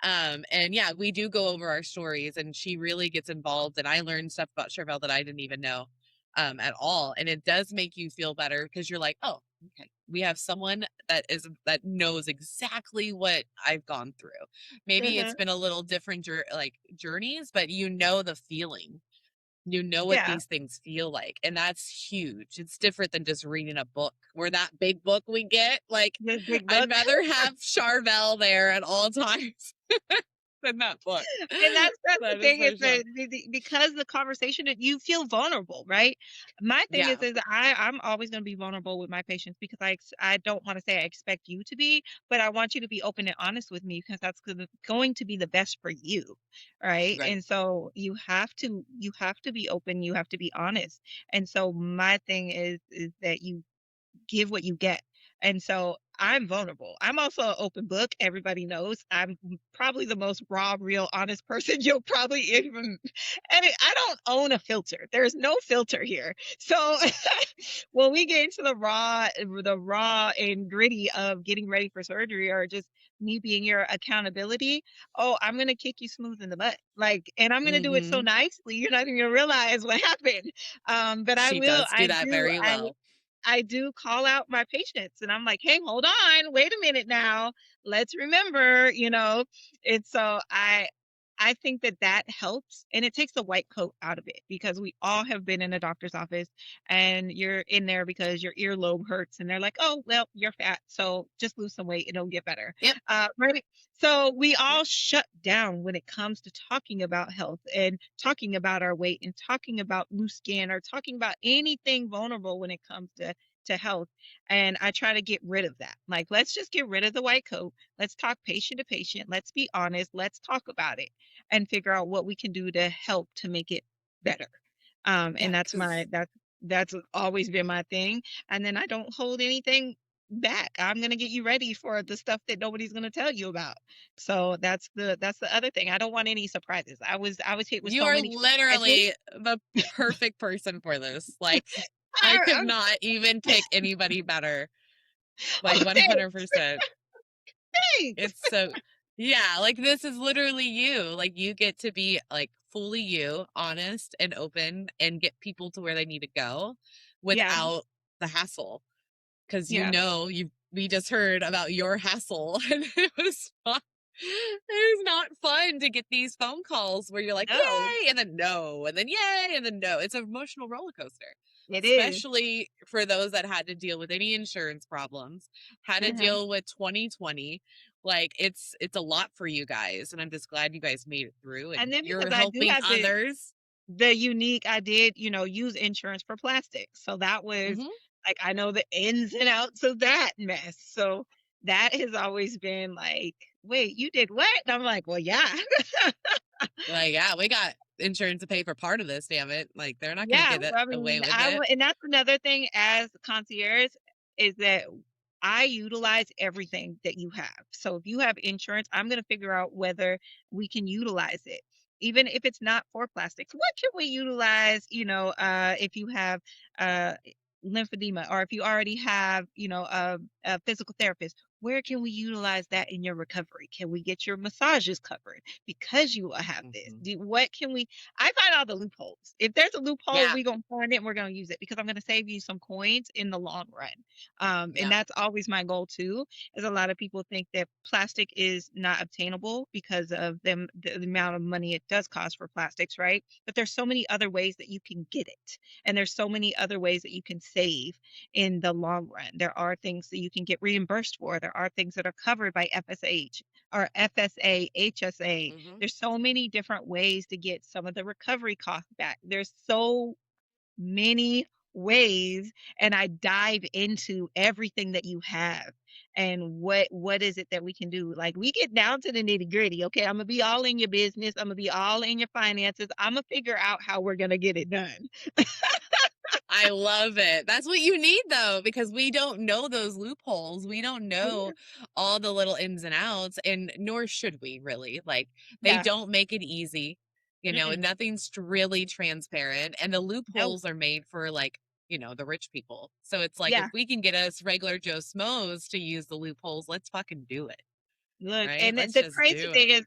And yeah, we do go over our stories and she really gets involved and I learned stuff about Chevelle that I didn't even know at all. And it does make you feel better because you're like, oh, okay, we have someone that knows exactly what I've gone through. Maybe it's Mhm. been a little different like journeys, but you know the feeling. You know what Yeah. these things feel like, and that's huge. It's different than just reading a book. Where that big book we get, like, This big I'd book. rather have Charvel there at all times than that book. And that's the That is thing is for sure. that because the conversation that you feel vulnerable, right? My thing Yeah, is I'm always going to be vulnerable with my patients because I don't want to say I expect you to be, but I want you to be open and honest with me because that's going to be the best for you, right? right. And so you have to be open, you have to be honest. And so my thing is that you give what you get. And so I'm vulnerable. I'm also an open book. Everybody knows I'm probably the most raw, real, honest person you'll probably even. I don't own a filter. There's no filter here. So when we get into the raw and gritty of getting ready for surgery, or just me being your accountability, oh, I'm gonna kick you smooth in the butt. Like, and I'm gonna do it so Hmm. nicely, you're not even gonna realize what happened. But I She will. does do that very I well. I do call out my patients and I'm like, hey, hold on, wait a minute now. Let's remember, And so I think that that helps, and it takes the white coat out of it, because we all have been in a doctor's office and you're in there because your earlobe hurts and they're like, oh, well, you're fat, so just lose some weight, it'll get better. Yep. Right. So we Yep. all shut down when it comes to talking about health and talking about our weight and talking about loose skin or talking about anything vulnerable when it comes to health. And I try to get rid of that. Like, let's just get rid of the white coat. Let's talk patient to patient. Let's be honest. Let's talk about it and figure out what we can do to help to make it better. And Yeah, because that's always been my thing. And then I don't hold anything back. I'm gonna get you ready for the stuff that nobody's gonna tell you about. So that's the other thing. I don't want any surprises. I was hit with you so are many surprises. literally the perfect person for this. Like, I could I'm not even pick anybody better. Like, oh, thanks, 100%. thanks. It's so, yeah, like this is literally you. Like, you get to be like fully you, honest and open, and get people to where they need to go Yeah, without the hassle. Because yeah. we just heard about your hassle, and it was fun. It was not fun to get these phone calls where you're like, No, yay, and then no, and then yay, and then no. It's an emotional roller coaster, it is. especially for those that had to deal with any insurance problems, had to Mhm. deal with 2020. Like, it's a lot for you guys, and I'm just glad you guys made it through and And then because you're I do helping have others. the unique, I did, use insurance for plastics. So that was Hmm. like, I know the ins and outs of that mess. So that has always been like, wait, you did what? And I'm like, well, yeah. Like, yeah, we got insurance to pay for part of this, damn it. Like, they're not gonna Yeah, get it I away mean, with it. and that's another thing as concierge, is that I utilize everything that you have. So if you have insurance, I'm going to figure out whether we can utilize it. Even if it's not for plastics, what can we utilize, if you have uh lymphedema, or if you already have, a physical therapist, where can we utilize that in your recovery? Can we get your massages covered because you will have this? Mhm. What can we I find all the loopholes. If there's a loophole, Yeah. we're gonna find it and we're gonna use it, because I'm gonna save you some coins in the long run. And Yeah. that's always my goal too. Is a lot of people think that plastic is not obtainable because of the amount of money it does cost for plastics, right? But there's so many other ways that you can get it, and there's so many other ways that you can save in the long run. There are things that you can get reimbursed for. There are things that are covered by FSH or FSA, HSA. Mhm. There's so many different ways to get some of the recovery costs back. There's so many ways, and I dive into everything that you have and what is it that we can do. Like, we get down to the nitty gritty. Okay, I'm gonna be all in your business. I'm gonna be all in your finances. I'm gonna figure out how we're gonna get it done. I love it. That's what you need though, because we don't know those loopholes. We don't know all the little ins and outs, and nor should we really. Like, they Yeah. don't make it easy, and Mm-mm. nothing's really transparent. And the No. loopholes are made for, like, the rich people. So it's like, if Yeah. we can get us regular Joe Schmoes to use the loopholes, let's fucking do it. Look, Right? and Let's the just crazy do thing it. is,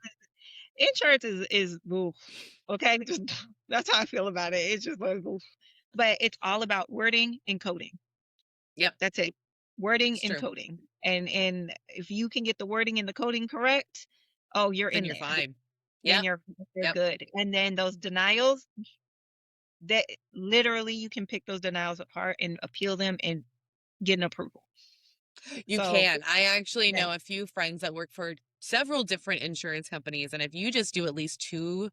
insurance is oof, okay. Just that's how I feel about it. It's just like oof. But it's all about wording and coding. Yep. That's it. Wording It's and true. coding. And if you can get the wording and the coding correct, oh, you're Then in you're there. fine. Then Yep. you're Yep. good. And then those denials, that literally you can pick those denials apart and appeal them and get an approval. You So can. I actually yeah, know a few friends that work for several different insurance companies, and if you just do at least two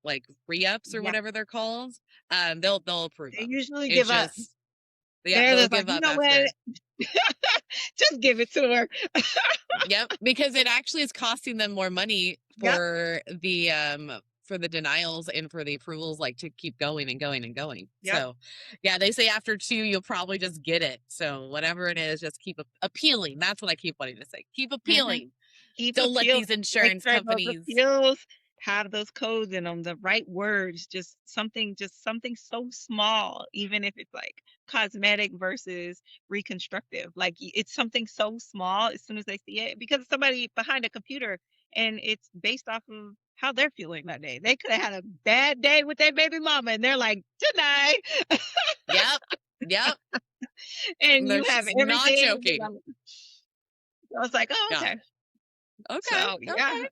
like re-ups or yeah. whatever they're called, they'll approve They them. usually It's give up. just, yeah, They're they'll just like, give you up know what? after. Just give it to her. Yep, because it actually is costing them more money Yep. for the denials and for the approvals, like, to keep going and going and going. Yep. So, yeah, they say after two, you'll probably just get it. So whatever it is, just keep appealing. That's what I keep wanting to say. Keep Hmm. appealing. Keep Don't let appeal. these Make insurance sure those companies. appeals have those codes in them, the right words, just something so small, even if it's like cosmetic versus reconstructive. Like, it's something so small as soon as they see it, because it's somebody behind a computer and it's based off of how they're feeling that day. They could have had a bad day with their baby mama and they're like, tonight. Yep. Yep. And No, you have she's not everything. joking. I was like, oh, Yeah. okay. Okay. So yeah. Okay.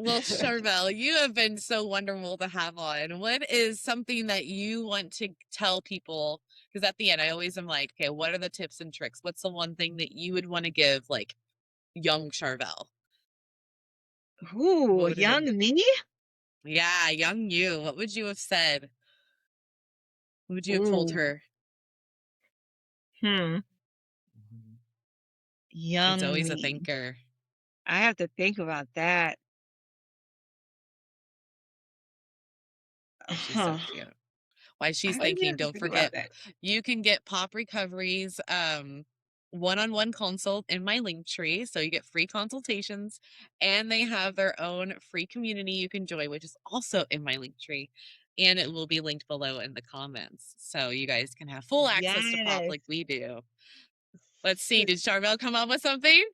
Well, Charvel, you have been so wonderful to have on. What is something that you want to tell people? Because at the end, I always am like, okay, what are the tips and tricks? What's the one thing that you would want to give, like, young Charvel? What Ooh, would have been? young me? Yeah, young you. What would you have said? What would you have told Ooh, her? hmm. She's Young always a me. thinker. I have to think about that. Oh, she's so Huh. cute. While I she's really thinking, have to don't think about forget, that. you can get Pop Recovery's one-on-one consult in my link tree. So you get free consultations, and they have their own free community you can join, which is also in my link tree. And it will be linked below in the comments. So you guys can have full access to Pop Yes. like we do. Let's see. S- Did Charvel come up with something?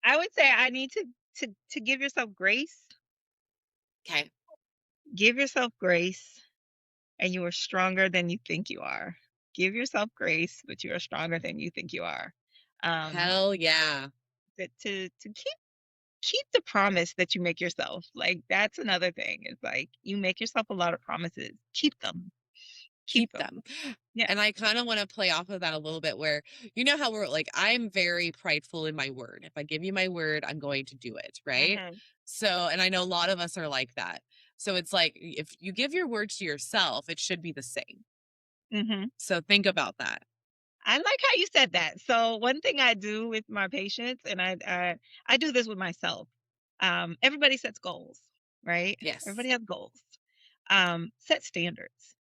I would say I need to give yourself grace. Okay. Give yourself grace, and you are stronger than you think you are. Give yourself grace, but you are stronger than you think you are. Um, Hell yeah. to keep the promise that you make yourself. Like that's another thing. It's like you make yourself a lot of promises. Keep them. Keep Keep them. them. Yeah. And I kind of want to play off of that a little bit where, you know, how we're like, I'm very prideful in my word. If I give you my word, I'm going to do it. Right. Mhm. So, and I know a lot of us are like that. So it's like, if you give your words to yourself, it should be the same. Mhm. So think about that. I like how you said that. So one thing I do with my patients, and I do this with myself. Everybody sets goals, right? Yes. Everybody has goals. Set standards.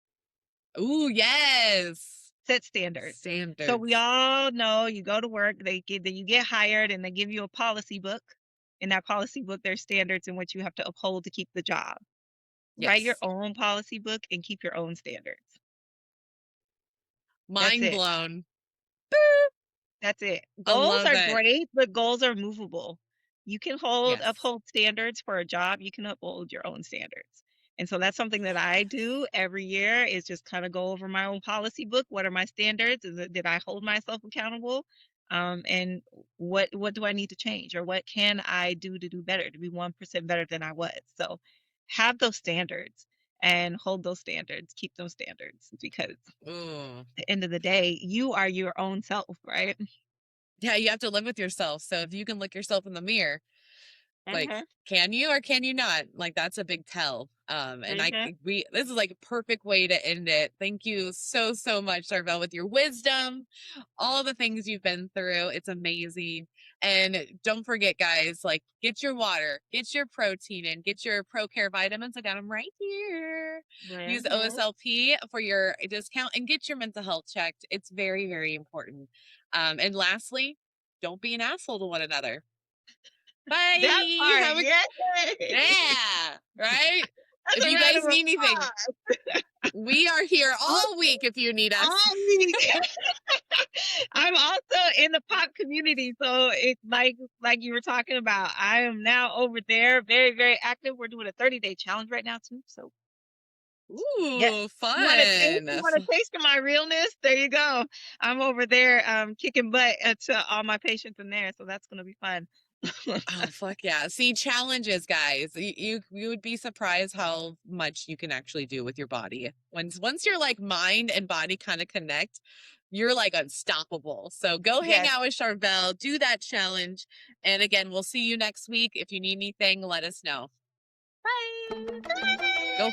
Ooh, yes. Set standards. So we Standards. all know you go to work, you get hired, and they give you a policy book. In that policy book, there's standards in which you have to uphold to keep the job. Write your Yes. own policy book and keep your own standards. That's Mind it. blown. That's it. I Goals love are it. great, but goals are movable. You can Yes. uphold standards for a job, you can uphold your own standards. And so that's something that I do every year is just kind of go over my own policy book. What are my standards? Did I hold myself accountable? And what do I need to change, or what can I do to do better, to be 1% better than I was? So have those standards and hold those standards, keep those standards, because at Ooh. the end of the day, you are your own self, right? Yeah, you have to live with yourself. So if you can look yourself in the mirror, like, Mhm. can you or can you not? Like, that's a big tell. And Mhm. this is like a perfect way to end it. Thank you so, so much, Sarvel, with your wisdom, all the things you've been through. It's amazing. And don't forget, guys, like, get your water, get your protein, and get your Pro Care vitamins. I got them right here. Use Mhm. OSLP for your discount and get your mental health checked. It's very, very important. And lastly, don't be an asshole to one another. That Bye. part, Have a yay! yeah, right? That's If a you round guys of need anything, applause. we are here All, all week if you need us. all me. I'm also in the pop community, so it's like you were talking about. I am now over there, very very active. We're doing a 30-day challenge right now too. So yeah, Ooh, you fun. want a taste of my realness? There you go. I'm over there, kicking butt to all my patients in there, so that's gonna be fun. Oh, fuck yeah. See, challenges, guys. You would be surprised how much you can actually do with your body. Once your like mind and body kind of connect, you're like unstoppable. So go hang Yes. out with Charvel, do that challenge. And again, we'll see you next week. If you need anything, let us know. Bye. Go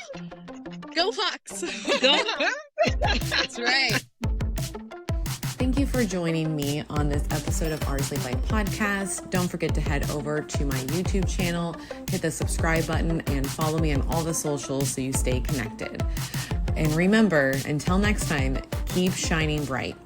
go Hawks. Go home. That's right. Thank you for joining me on this episode of Our Sleep Life podcast. Don't forget to head over to my YouTube channel, hit the subscribe button, and follow me on all the socials so you stay connected. And remember, until next time, keep shining bright.